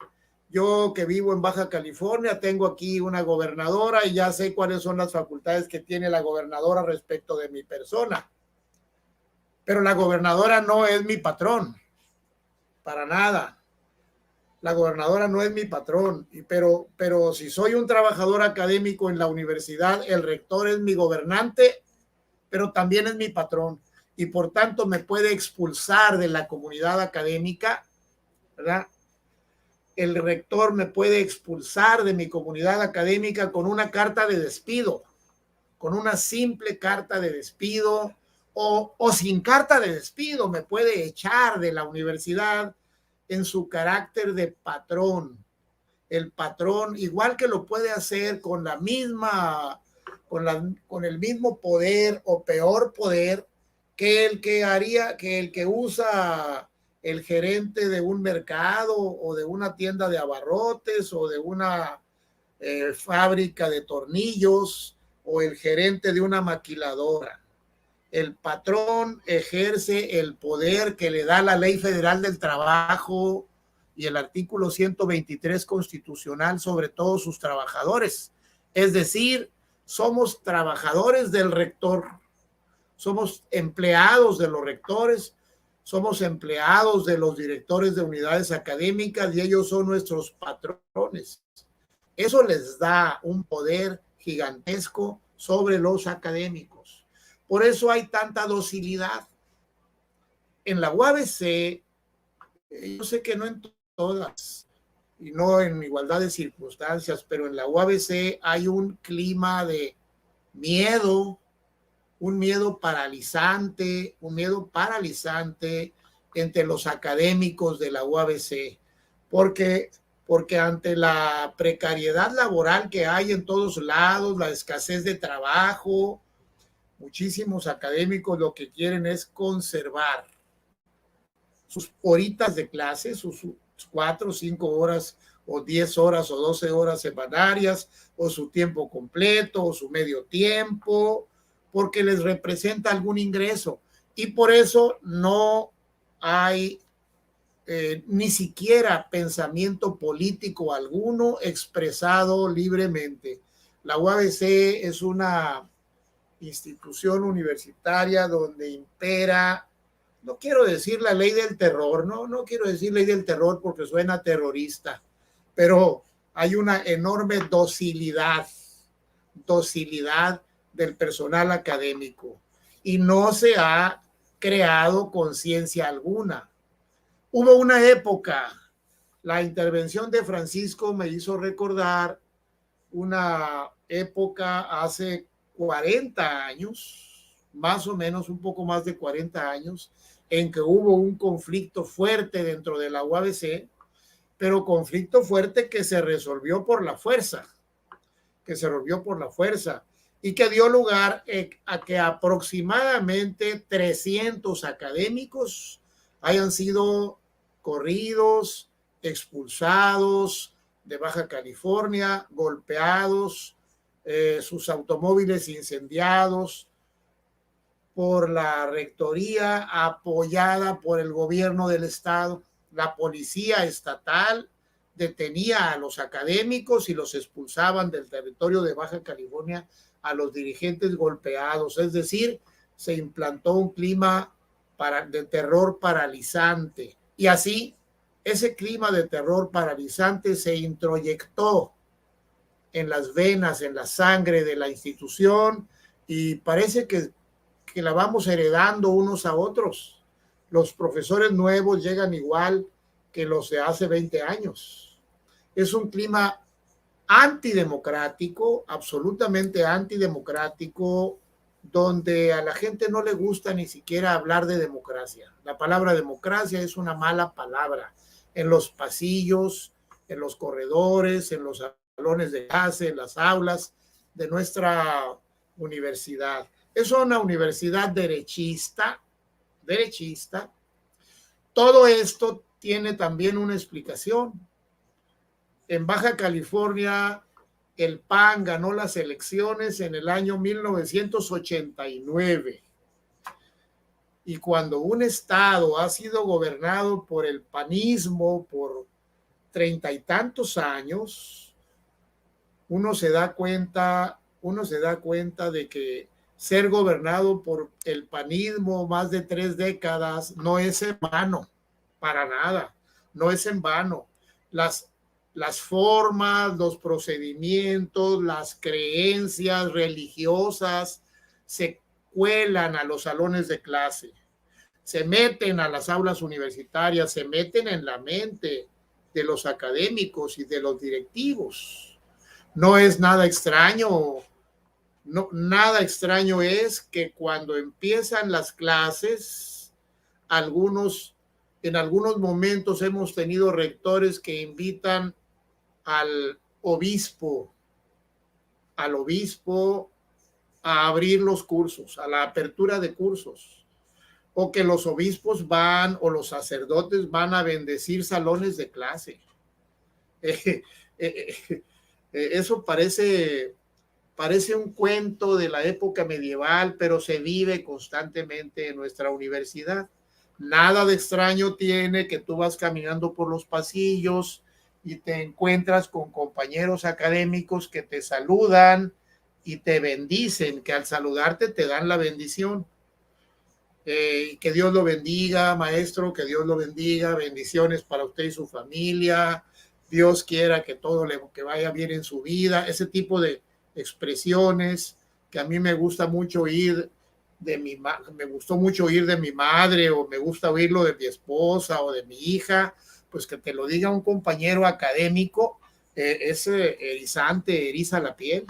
Yo que vivo en Baja California, tengo aquí una gobernadora y ya sé cuáles son las facultades que tiene la gobernadora respecto de mi persona. Pero la gobernadora no es mi patrón, para nada. La gobernadora no es mi patrón, pero si soy un trabajador académico en la universidad, el rector es mi gobernante, pero también es mi patrón y por tanto me puede expulsar de la comunidad académica, ¿verdad? El rector me puede expulsar de mi comunidad académica con una carta de despido, con una simple carta de despido o sin carta de despido, me puede echar de la universidad en su carácter de patrón. El patrón, igual que lo puede hacer con la misma con el mismo poder o peor poder que el que usa el gerente de un mercado o de una tienda de abarrotes o de una fábrica de tornillos o el gerente de una maquiladora. El patrón ejerce el poder que le da la Ley Federal del Trabajo y el artículo 123 constitucional sobre todos sus trabajadores. Es decir, somos trabajadores del rector, somos empleados de los rectores, somos empleados de los directores de unidades académicas y ellos son nuestros patrones. Eso les da un poder gigantesco sobre los académicos. Por eso hay tanta docilidad. En la UABC, yo sé que no en todas y no en igualdad de circunstancias, pero en la UABC hay un clima de miedo, un miedo paralizante entre los académicos de la UABC, porque ante la precariedad laboral que hay en todos lados, la escasez de trabajo, muchísimos académicos lo que quieren es conservar sus horitas de clase, sus 4 o 5 horas o 10 horas o 12 horas semanarias, o su tiempo completo o su medio tiempo, porque les representa algún ingreso. Y por eso no hay ni siquiera pensamiento político alguno expresado libremente. La UABC es una institución universitaria donde impera, no quiero decir la ley del terror, no quiero decir ley del terror porque suena terrorista, pero hay una enorme docilidad del personal académico y no se ha creado conciencia alguna. Hubo una época, la intervención de Francisco me hizo recordar una época hace 40 años, más o menos un poco más de 40 años, en que hubo un conflicto fuerte dentro de la UABC, pero conflicto fuerte que se resolvió por la fuerza, y que dio lugar a que aproximadamente 300 académicos hayan sido corridos, expulsados de Baja California, golpeados, sus automóviles incendiados por la rectoría apoyada por el gobierno del estado. La policía estatal detenía a los académicos y los expulsaban del territorio de Baja California a los dirigentes golpeados. Es decir, se implantó un clima de terror paralizante. Y así, ese clima de terror paralizante se introyectó en las venas, en la sangre de la institución, y parece que la vamos heredando unos a otros. Los profesores nuevos llegan igual que los de hace 20 años. Es un clima antidemocrático, absolutamente antidemocrático, donde a la gente no le gusta ni siquiera hablar de democracia. La palabra democracia es una mala palabra en los pasillos, en los corredores, en los salones de clase, en las aulas de nuestra universidad. Es una universidad derechista. Todo esto tiene también una explicación. En Baja California, el PAN ganó las elecciones en el año 1989. Y cuando un estado ha sido gobernado por el panismo por 30 y tantos años, uno se da cuenta de que ser gobernado por el panismo más de 3 décadas no es en vano, para nada, no es en vano. Las formas, los procedimientos, las creencias religiosas se cuelan a los salones de clase, se meten a las aulas universitarias, se meten en la mente de los académicos y de los directivos. No es nada extraño. No, nada extraño es que cuando empiezan las clases, en algunos momentos hemos tenido rectores que invitan al obispo a abrir los cursos, a la apertura de cursos, o que los obispos van o los sacerdotes van a bendecir salones de clase. Eso parece un cuento de la época medieval, pero se vive constantemente en nuestra universidad. Nada de extraño tiene que tú vas caminando por los pasillos y te encuentras con compañeros académicos que te saludan y te bendicen, que al saludarte te dan la bendición. Que Dios lo bendiga, maestro, que Dios lo bendiga, bendiciones para usted y su familia, Dios quiera que todo que vaya bien en su vida, ese tipo de expresiones que a mí me gusta mucho oír me gustó mucho oír de mi madre, o me gusta oírlo de mi esposa o de mi hija, pues que te lo diga un compañero académico, es erizante, eriza la piel.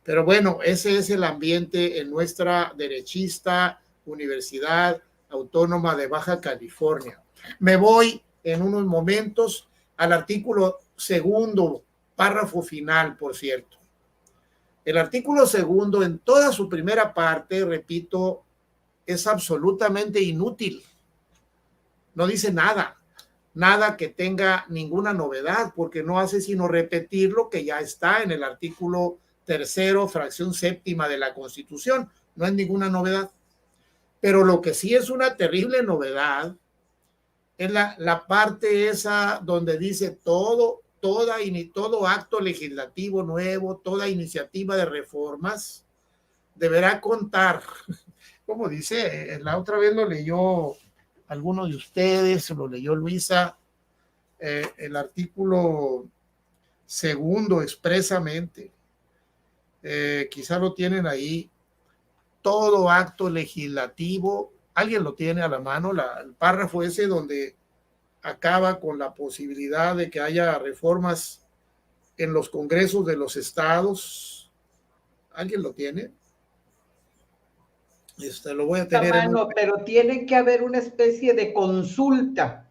Pero bueno, ese es el ambiente en nuestra derechista Universidad Autónoma de Baja California. Me voy en unos momentos al artículo segundo, párrafo final, por cierto. El artículo segundo, en toda su primera parte, repito, es absolutamente inútil. No dice nada que tenga ninguna novedad, porque no hace sino repetir lo que ya está en el artículo tercero, fracción séptima de la Constitución. No es ninguna novedad. Pero lo que sí es una terrible novedad es la parte esa donde dice todo acto legislativo nuevo, toda iniciativa de reformas deberá contar, como dice, la otra vez lo leyó alguno de ustedes, lo leyó Luisa, el artículo segundo expresamente, quizá lo tienen ahí, todo acto legislativo, alguien lo tiene a la mano, el párrafo ese donde acaba con la posibilidad de que haya reformas en los congresos de los estados. ¿Alguien lo tiene? Lo voy a tener pero tiene que haber una especie de consulta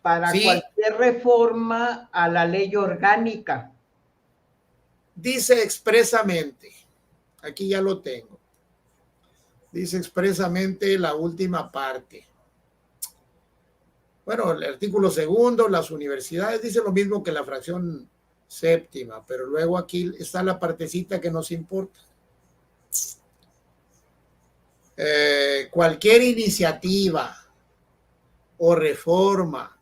para cualquier reforma a la ley orgánica. Dice expresamente, aquí ya lo tengo, dice expresamente la última parte. Bueno, el artículo segundo, las universidades, dice lo mismo que la fracción séptima, pero luego aquí está la partecita que nos importa. Cualquier iniciativa o reforma,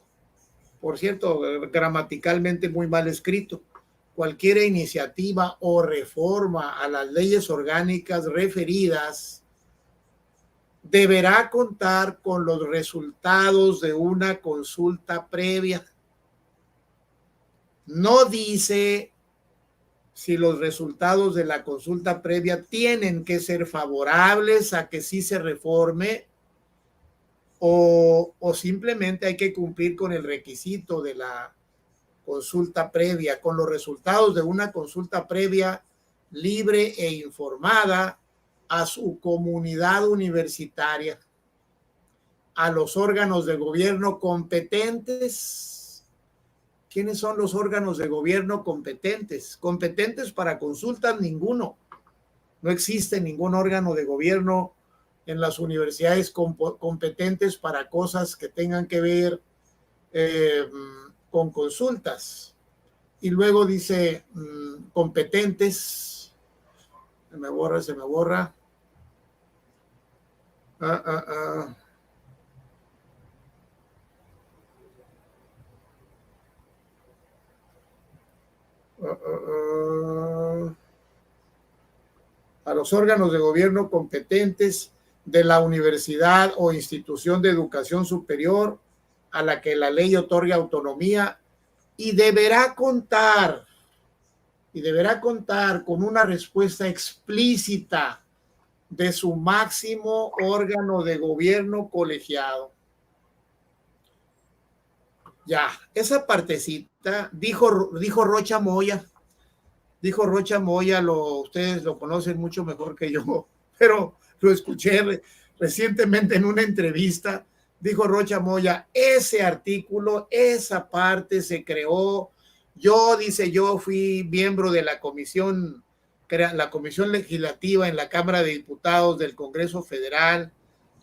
por cierto, gramaticalmente muy mal escrito, cualquier iniciativa o reforma a las leyes orgánicas referidas deberá contar con los resultados de una consulta previa. No dice si los resultados de la consulta previa tienen que ser favorables a que sí se reforme o simplemente hay que cumplir con el requisito de la consulta previa, con los resultados de una consulta previa libre e informada a su comunidad universitaria, a los órganos de gobierno competentes. ¿Quiénes son los órganos de gobierno competentes? Competentes para consultas, ninguno. No existe ningún órgano de gobierno en las universidades competentes para cosas que tengan que ver con consultas. Y luego dice competentes. Se me borra. A los órganos de gobierno competentes de la universidad o institución de educación superior a la que la ley otorga autonomía y deberá contar con una respuesta explícita de su máximo órgano de gobierno colegiado. Ya, esa partecita dijo Rocha Moya. Dijo Rocha Moya, ustedes lo conocen mucho mejor que yo, pero lo escuché recientemente en una entrevista. Dijo Rocha Moya, ese artículo, esa parte se creó. Yo fui miembro de la comisión la Comisión Legislativa en la Cámara de Diputados del Congreso Federal.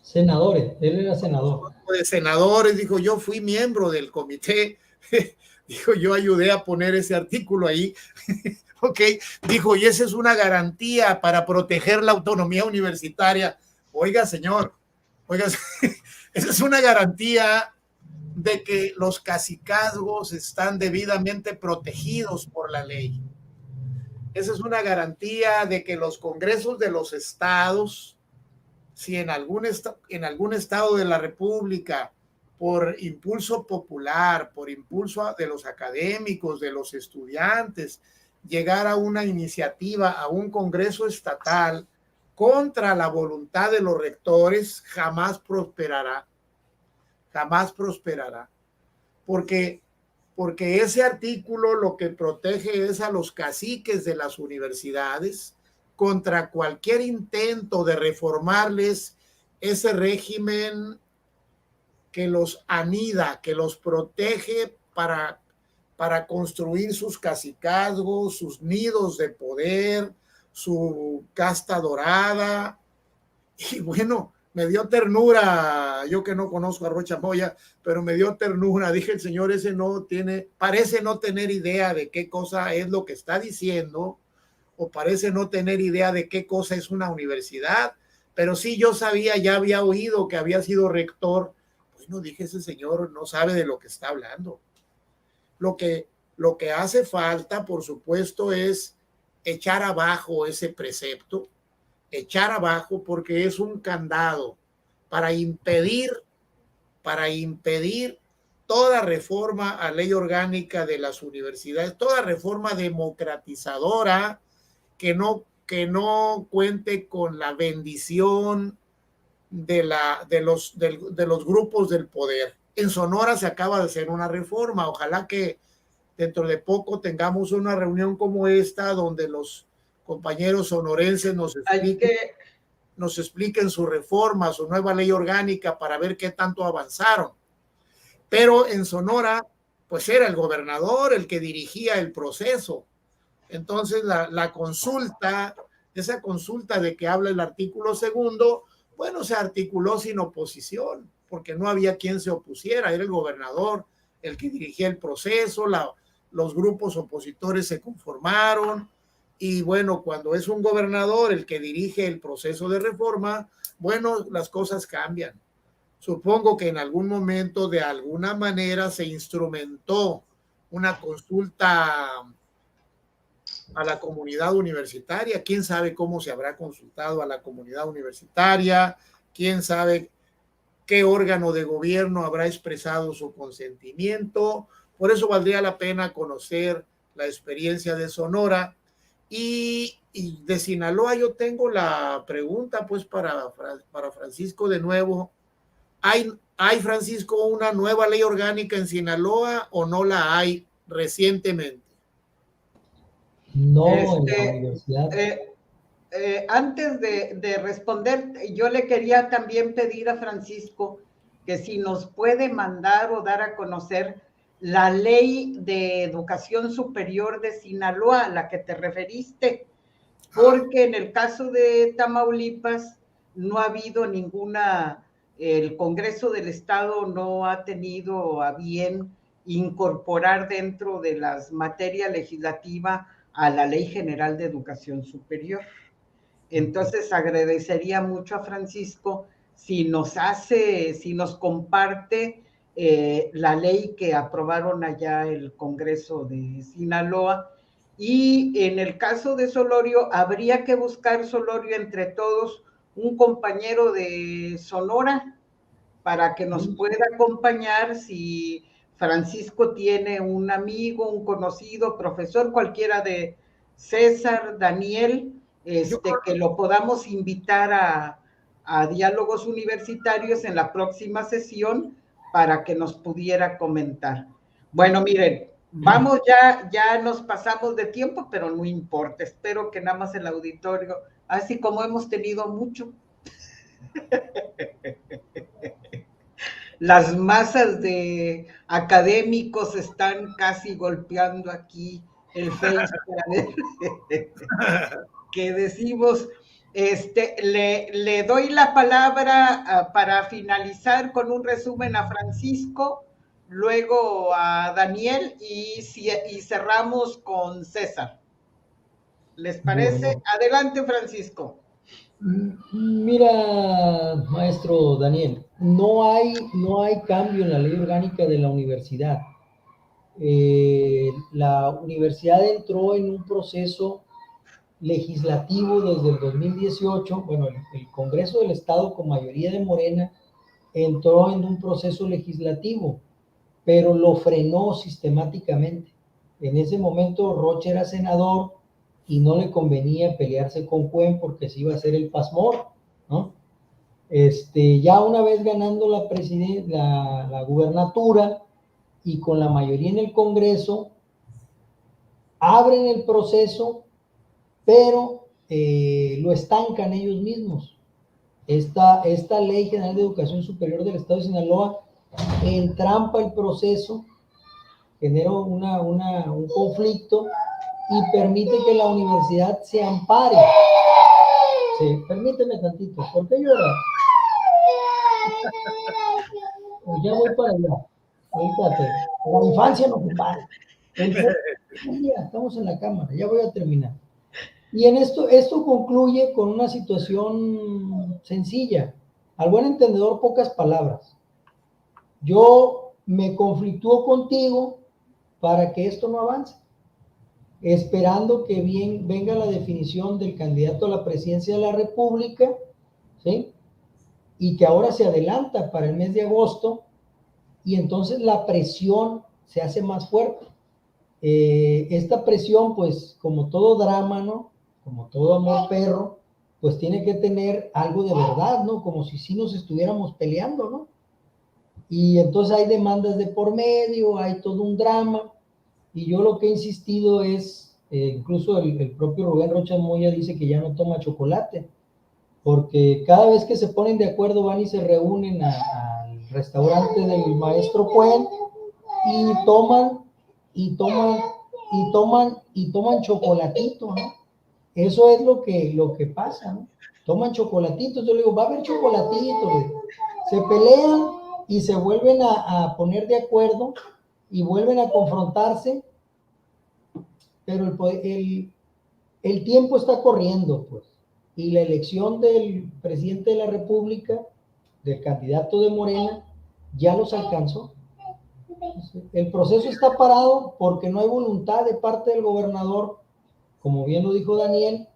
Senadores, él era senador. De senadores, dijo, yo fui miembro del comité, dijo, yo ayudé a poner ese artículo ahí, ok, dijo, y esa es una garantía para proteger la autonomía universitaria. Oiga, señor, oiga, esa es una garantía de que los cacicazgos están debidamente protegidos por la ley. Esa es una garantía de que los congresos de los estados, si en algún estado de la República, por impulso popular, por impulso de los académicos, de los estudiantes, llegara una iniciativa a un congreso estatal contra la voluntad de los rectores, jamás prosperará. Jamás prosperará. Porque ese artículo lo que protege es a los caciques de las universidades contra cualquier intento de reformarles ese régimen que los anida, que los protege para construir sus cacicazgos, sus nidos de poder, su casta dorada. Y bueno, me dio ternura, yo que no conozco a Rocha Moya, pero me dio ternura. Dije, el señor ese parece no tener idea de qué cosa es lo que está diciendo, o parece no tener idea de qué cosa es una universidad, pero sí yo sabía, ya había oído que había sido rector. Bueno, dije, ese señor no sabe de lo que está hablando. Lo que hace falta, por supuesto, es echar abajo ese precepto, echar abajo, porque es un candado para impedir toda reforma a ley orgánica de las universidades, toda reforma democratizadora que no cuente con la bendición de los grupos del poder. En Sonora se acaba de hacer una reforma, ojalá que dentro de poco tengamos una reunión como esta donde los compañeros sonorenses nos expliquen su reforma, su nueva ley orgánica para ver qué tanto avanzaron. Pero en Sonora, pues era el gobernador el que dirigía el proceso. Entonces la consulta, esa consulta de que habla el artículo 2, bueno, se articuló sin oposición, porque no había quien se opusiera, era el gobernador el que dirigía el proceso, los grupos opositores se conformaron, y bueno, cuando es un gobernador el que dirige el proceso de reforma, bueno, las cosas cambian. Supongo que en algún momento, de alguna manera, se instrumentó una consulta a la comunidad universitaria. ¿Quién sabe cómo se habrá consultado a la comunidad universitaria? ¿Quién sabe qué órgano de gobierno habrá expresado su consentimiento? Por eso valdría la pena conocer la experiencia de Sonora. Y de Sinaloa yo tengo la pregunta, pues, para Francisco de nuevo. ¿Hay, Francisco, una nueva ley orgánica en Sinaloa o no la hay recientemente? No, en la universidad. Antes de responder, yo le quería también pedir a Francisco que si nos puede mandar o dar a conocer la ley de educación superior de Sinaloa, a la que te referiste, porque en el caso de Tamaulipas no ha habido ninguna, el Congreso del Estado no ha tenido a bien incorporar dentro de las materias legislativas a la Ley General de Educación Superior. Entonces agradecería mucho a Francisco si nos comparte la ley que aprobaron allá el Congreso de Sinaloa. Y en el caso de Solorio, habría que buscar, Solorio, entre todos, un compañero de Sonora para que nos pueda acompañar. Si Francisco tiene un amigo, un conocido, profesor, cualquiera de César, Daniel, que lo podamos invitar a diálogos universitarios en la próxima sesión para que nos pudiera comentar. Bueno, miren, vamos, ya nos pasamos de tiempo, pero no importa, espero que nada más el auditorio, así como hemos tenido mucho. Las masas de académicos están casi golpeando aquí el Facebook. que decimos, le doy la palabra para finalizar con un resumen a Francisco, luego a Daniel y cerramos con César. ¿Les parece? Bueno. Adelante, Francisco. Mira, maestro Daniel, no hay cambio en la ley orgánica de la universidad. La universidad entró en un proceso legislativo desde el 2018. Bueno, el Congreso del Estado, con mayoría de Morena, entró en un proceso legislativo, pero lo frenó sistemáticamente. En ese momento Rocha era senador y no le convenía pelearse con Cuen porque se iba a hacer el pasmor, ¿no? Ya una vez ganando la gubernatura y con la mayoría en el Congreso, abren el proceso, pero lo estancan ellos mismos. Esta Ley General de Educación Superior del Estado de Sinaloa entrampa el proceso, genera un conflicto y permite que la universidad se ampare. Sí, permíteme tantito, ¿por qué lloras? Ya voy para allá. Ahorita la infancia no compare. Estamos en la cámara, ya voy a terminar. Y en esto concluye con una situación sencilla. Al buen entendedor, pocas palabras. Yo me conflictúo contigo para que esto no avance, esperando que venga la definición del candidato a la presidencia de la República, ¿sí? Y que ahora se adelanta para el mes de agosto, y entonces la presión se hace más fuerte. Esta presión, pues, como todo drama, ¿no? Como todo amor perro, pues tiene que tener algo de verdad, ¿no? Como si sí nos estuviéramos peleando, ¿no? Y entonces hay demandas de por medio, hay todo un drama, y yo lo que he insistido es, incluso el propio Rubén Rocha Moya dice que ya no toma chocolate, porque cada vez que se ponen de acuerdo van y se reúnen al restaurante del maestro Cuen y toman chocolatito, ¿no? Eso es lo que pasa, ¿no? Toman chocolatitos. Yo le digo, va a haber chocolatitos. Se pelean y se vuelven a poner de acuerdo y vuelven a confrontarse, pero el tiempo está corriendo, pues, y la elección del presidente de la República, del candidato de Morena, ya los alcanzó. El proceso está parado porque no hay voluntad de parte del gobernador, como bien lo dijo Daniel,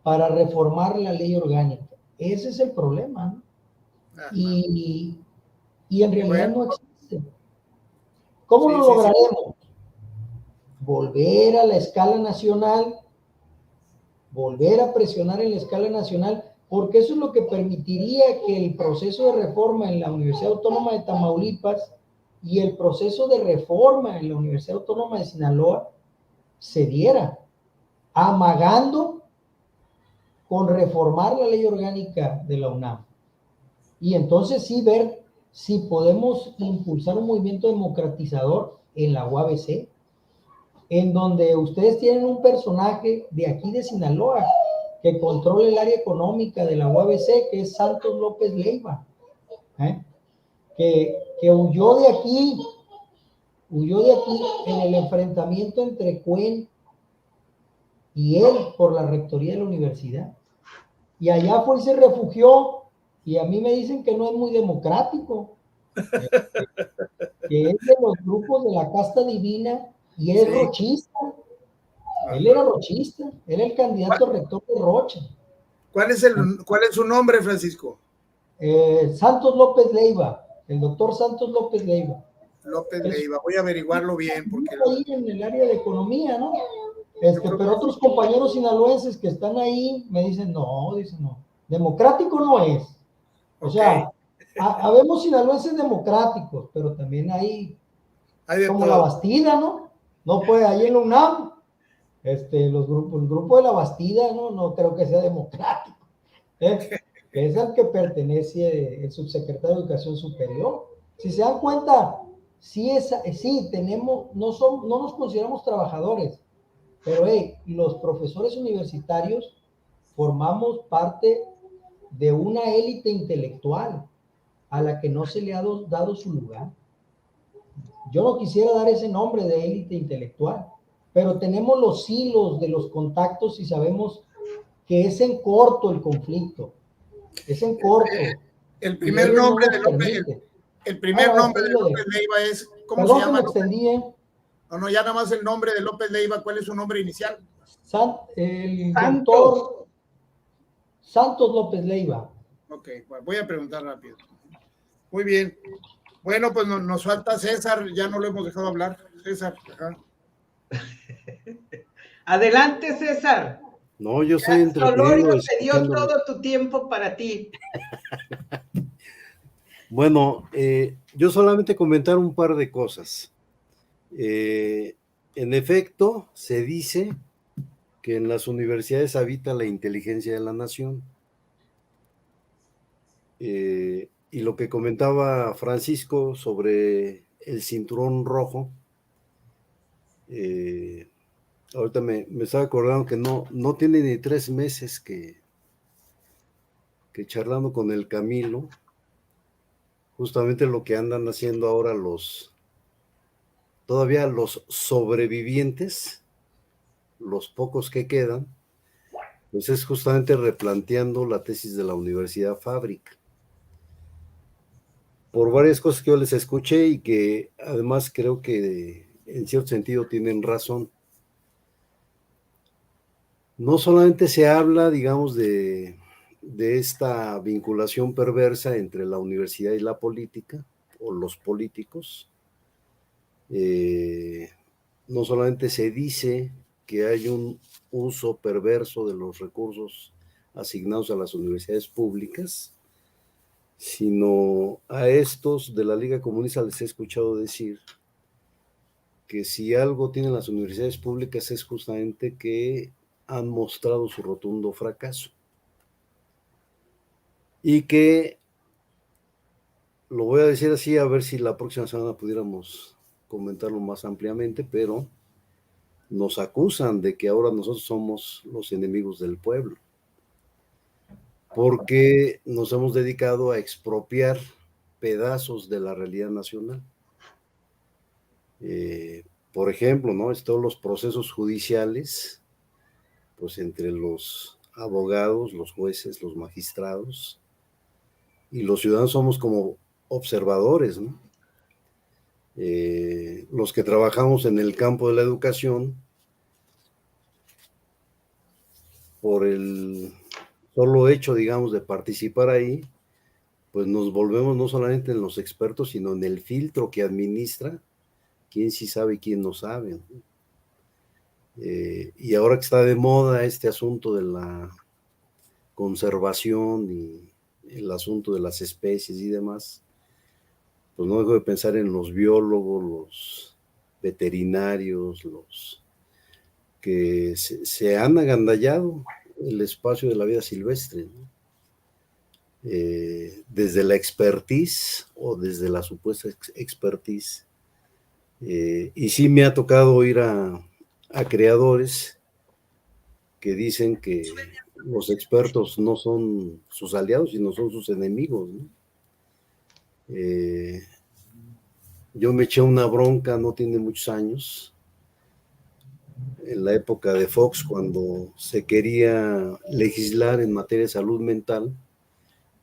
para reformar la ley orgánica. Ese es el problema, ¿no? Y en realidad no existe. ¿Cómo lo lograremos? Volver a la escala nacional, volver a presionar en la escala nacional, porque eso es lo que permitiría que el proceso de reforma en la Universidad Autónoma de Tamaulipas y el proceso de reforma en la Universidad Autónoma de Sinaloa se diera, amagando con reformar la ley orgánica de la UNAM. Y entonces sí ver si podemos impulsar un movimiento democratizador en la UABC, en donde ustedes tienen un personaje de aquí de Sinaloa que controla el área económica de la UABC, que es Santos López Leiva, que huyó de aquí en el enfrentamiento entre Cuen y él por la rectoría de la universidad. Y allá fue y se refugió, y a mí me dicen que no es muy democrático, que es de los grupos de la casta divina y es rochista. Él era rochista, era el candidato rector de Rocha. ¿Cuál es su nombre, Francisco? Santos López Leiva, el doctor Santos López Leiva. López Leiva, voy a averiguarlo bien. Porque ahí en el área de economía, ¿no? Pero otros compañeros sinaloenses que están ahí me dicen, no, democrático no es. O sea, habemos sinaloenses democráticos, pero también hay como todo. La Bastida, ¿no? No puede, ahí en la UNAM, el grupo de la Bastida, no creo que sea democrático. Es al que pertenece el subsecretario de Educación Superior. Si se dan cuenta, sí tenemos, no nos consideramos trabajadores, pero los profesores universitarios formamos parte de una élite intelectual a la que no se le ha dado su lugar. Yo no quisiera dar ese nombre de élite intelectual, pero tenemos los hilos de los contactos y sabemos que es en corto el conflicto, es en corto. El primer nombre de López, Leiva es, ¿cómo se llama? Que me extendí, No, ya nada más el nombre de López Leiva, ¿cuál es su nombre inicial? El doctor Santos López Leiva. Ok, bueno, voy a preguntar rápido. Muy bien. Bueno, pues nos falta César, ya no lo hemos dejado hablar. César. Ajá. Adelante, César. No, yo soy entretenido. Solorio te dio todo tu tiempo para ti. Bueno, yo solamente comentar un par de cosas. En efecto, se dice que en las universidades habita la inteligencia de la nación. Y lo que comentaba Francisco sobre el cinturón rojo, ahorita me estaba acordando que no tiene ni 3 meses que charlando con el Camilo, justamente lo que andan haciendo ahora todavía los sobrevivientes, los pocos que quedan, pues es justamente replanteando la tesis de la Universidad Fábrica. Por varias cosas que yo les escuché y que además creo que en cierto sentido tienen razón. No solamente se habla, digamos, de esta vinculación perversa entre la universidad y la política, o los políticos, no solamente se dice que hay un uso perverso de los recursos asignados a las universidades públicas, sino a estos de la Liga Comunista les he escuchado decir que si algo tienen las universidades públicas es justamente que han mostrado su rotundo fracaso y que, lo voy a decir así, a ver si la próxima semana pudiéramos comentarlo más ampliamente, pero nos acusan de que ahora nosotros somos los enemigos del pueblo, porque nos hemos dedicado a expropiar pedazos de la realidad nacional. Por ejemplo, ¿no? Todos los procesos judiciales, pues entre los abogados, los jueces, los magistrados, y los ciudadanos somos como observadores, ¿no? Los que trabajamos en el campo de la educación, por el solo hecho, digamos, de participar ahí, pues nos volvemos no solamente en los expertos, sino en el filtro que administra quién sí sabe y quién no sabe. Y ahora que está de moda este asunto de la conservación y el asunto de las especies y demás, pues no dejo de pensar en los biólogos, los veterinarios, los que se han agandallado el espacio de la vida silvestre, ¿no? Desde la expertise o desde la supuesta expertise. Y sí me ha tocado ir a creadores que dicen que los expertos no son sus aliados, sino son sus enemigos, ¿no? Yo me eché una bronca no tiene muchos años, en la época de Fox, cuando se quería legislar en materia de salud mental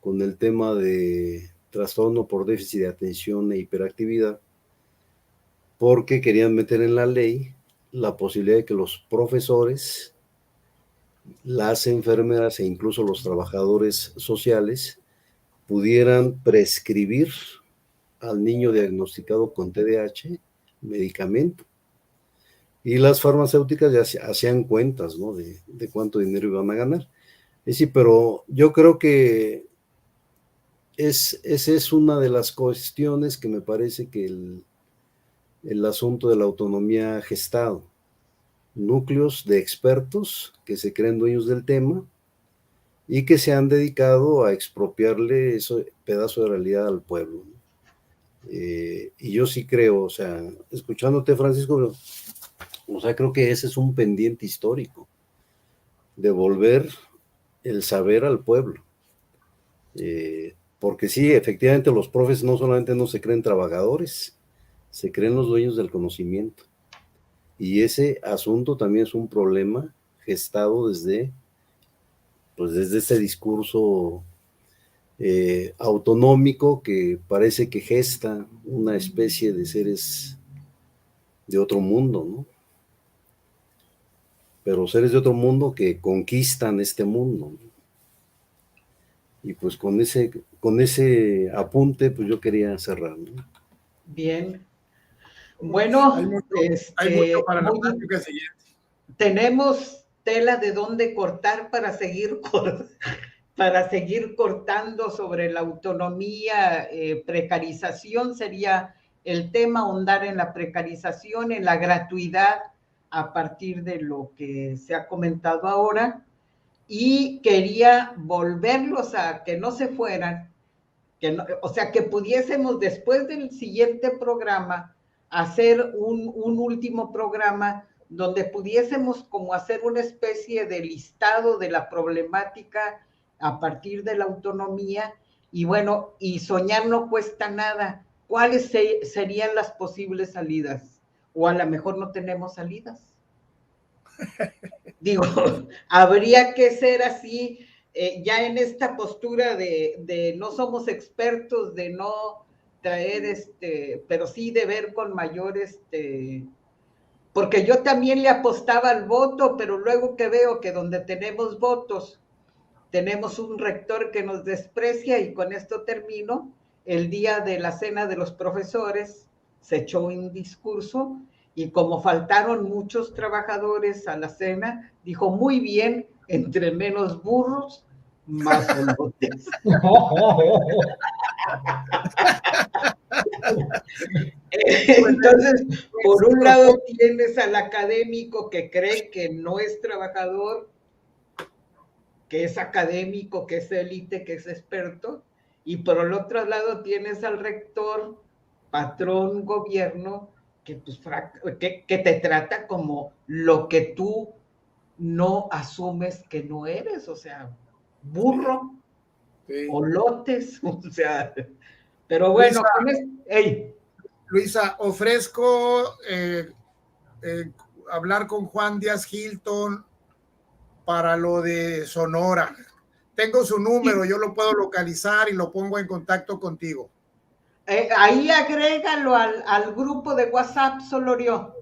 con el tema de trastorno por déficit de atención e hiperactividad, porque querían meter en la ley la posibilidad de que los profesores, las enfermeras e incluso los trabajadores sociales pudieran prescribir al niño diagnosticado con TDAH medicamento. Y las farmacéuticas ya hacían cuentas, ¿no? de cuánto dinero iban a ganar. Es decir, pero yo creo que esa es una de las cuestiones que me parece que el asunto de la autonomía ha gestado. Núcleos de expertos que se creen dueños del tema y que se han dedicado a expropiarle ese pedazo de realidad al pueblo. Y yo sí creo, o sea, escuchándote, Francisco, o sea, creo que ese es un pendiente histórico, de volver el saber al pueblo. Porque sí, efectivamente los profes no solamente no se creen trabajadores, se creen los dueños del conocimiento. Y ese asunto también es un problema gestado desde este discurso autonómico que parece que gesta una especie de seres de otro mundo, ¿no? Pero seres de otro mundo que conquistan este mundo, ¿no? Y pues con ese apunte, pues yo quería cerrar, ¿no? Bien. Bueno, hay mucho para la plática siguiente. Tenemos tela de dónde cortar para seguir cortando sobre la autonomía, precarización sería el tema, ahondar en la precarización, en la gratuidad, a partir de lo que se ha comentado ahora, y quería volverlos a que no se fueran, o sea, que pudiésemos después del siguiente programa hacer un último programa donde pudiésemos como hacer una especie de listado de la problemática a partir de la autonomía, y bueno, y soñar no cuesta nada. ¿Cuáles serían las posibles salidas? O a lo mejor no tenemos salidas. Digo, habría que ser así, ya en esta postura de no somos expertos, de no traer pero sí de ver con mayor porque yo también le apostaba al voto, pero luego que veo que donde tenemos votos, tenemos un rector que nos desprecia, y con esto termino. El día de la cena de los profesores se echó un discurso, y como faltaron muchos trabajadores a la cena, dijo: muy bien, entre menos burros, más olotes. Entonces, por un lado tienes al académico que cree que no es trabajador, que es académico, que es élite, que es experto, y por el otro lado tienes al rector, patrón, gobierno, que te trata como lo que tú no asumes que no eres, o sea, burro, sí. Olotes, o sea, pero bueno, Luisa, ofrezco hablar con Juan Díaz Hilton para lo de Sonora. Tengo su número, sí. Yo lo puedo localizar y lo pongo en contacto contigo. Ahí agrégalo al grupo de WhatsApp, Solorio.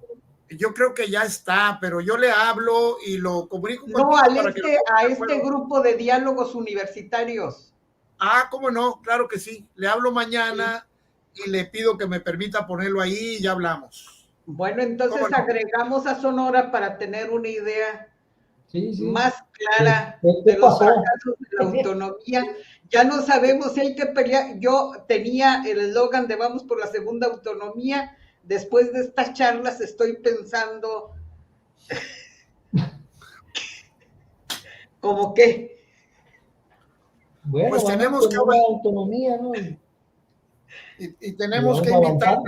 Yo creo que ya está, pero yo le hablo y lo comunico contigo. No, a este grupo de diálogos universitarios. Ah, ¿cómo no? Claro que sí. Le hablo mañana, sí. Y le pido que me permita ponerlo ahí y ya hablamos. Bueno, entonces agregamos a Sonora para tener una idea más clara de los fracasos de la autonomía. Ya no sabemos si hay que pelear. Yo tenía el eslogan de vamos por la segunda autonomía. Después de estas charlas estoy pensando ¿cómo qué? Bueno, pues tenemos que hablar de autonomía, ¿no? Y tenemos que invitar,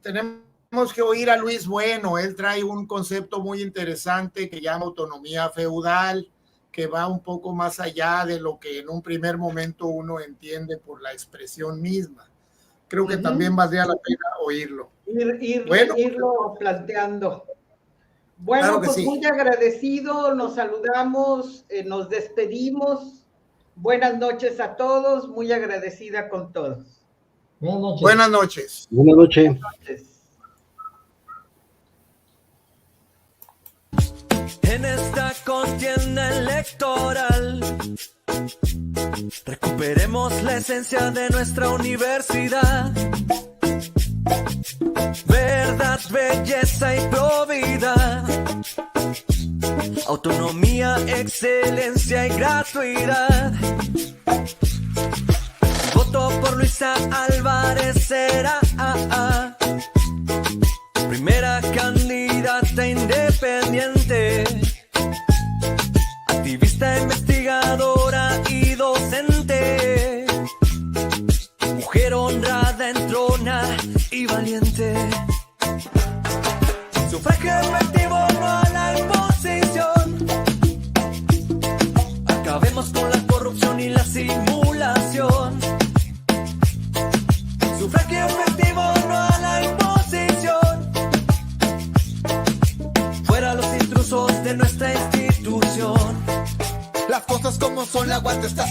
tenemos que oír a Luis Bueno. Él trae un concepto muy interesante que llama autonomía feudal, que va un poco más allá de lo que en un primer momento uno entiende por la expresión misma. Creo que también valdría la pena oírlo. Irlo planteando. Bueno, claro pues sí. Muy agradecido, nos saludamos, nos despedimos. Buenas noches a todos, muy agradecida con todos. Buenas noches. Buenas noches. Buenas noches. Buenas noches. En esta contienda electoral, recuperemos la esencia de nuestra universidad. Verdad, belleza y probidad. Autonomía, excelencia y gratuidad. Voto por Luisa Álvarez será primera candidata independiente, activista, investigadora y docente, mujer honrada, entrona y valiente. Sufragio efectivo, no a la imposición.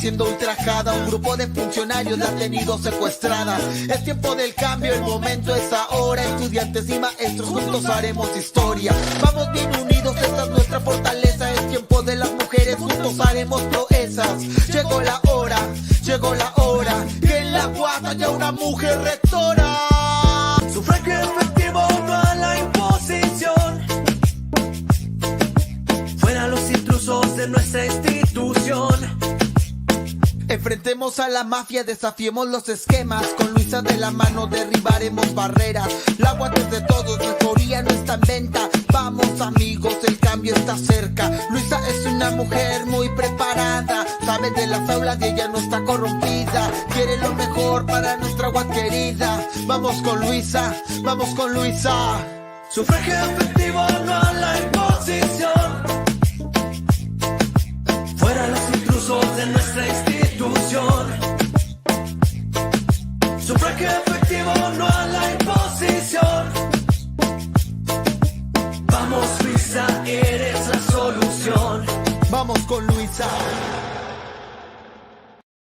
siendo ultrajada. Un grupo de funcionarios la ha tenido secuestrada. Es tiempo del cambio, el momento es ahora. Estudiantes y maestros juntos haremos historia. Vamos bien unidos, esta es nuestra fortaleza. Es tiempo de las mujeres, juntos haremos proezas. Llegó la hora que en la UAS haya una mujer rectora. Sufragio efectivo, no a la imposición. Fuera los intrusos de nuestra institución. Enfrentemos a la mafia, desafiemos los esquemas. Con Luisa de la mano derribaremos barreras. La UAS es de todos, la teoría no está en venta. Vamos amigos, el cambio está cerca. Luisa es una mujer muy preparada, sabe de las aulas y ella no está corrompida. Quiere lo mejor para nuestra UAS querida. Vamos con Luisa, vamos con Luisa. Sufragio efectivo, no a la imposición. Fuera los intrusos de nuestra institución. Sufragio efectivo, no a la imposición. Vamos Luisa, eres la solución. Vamos con Luisa.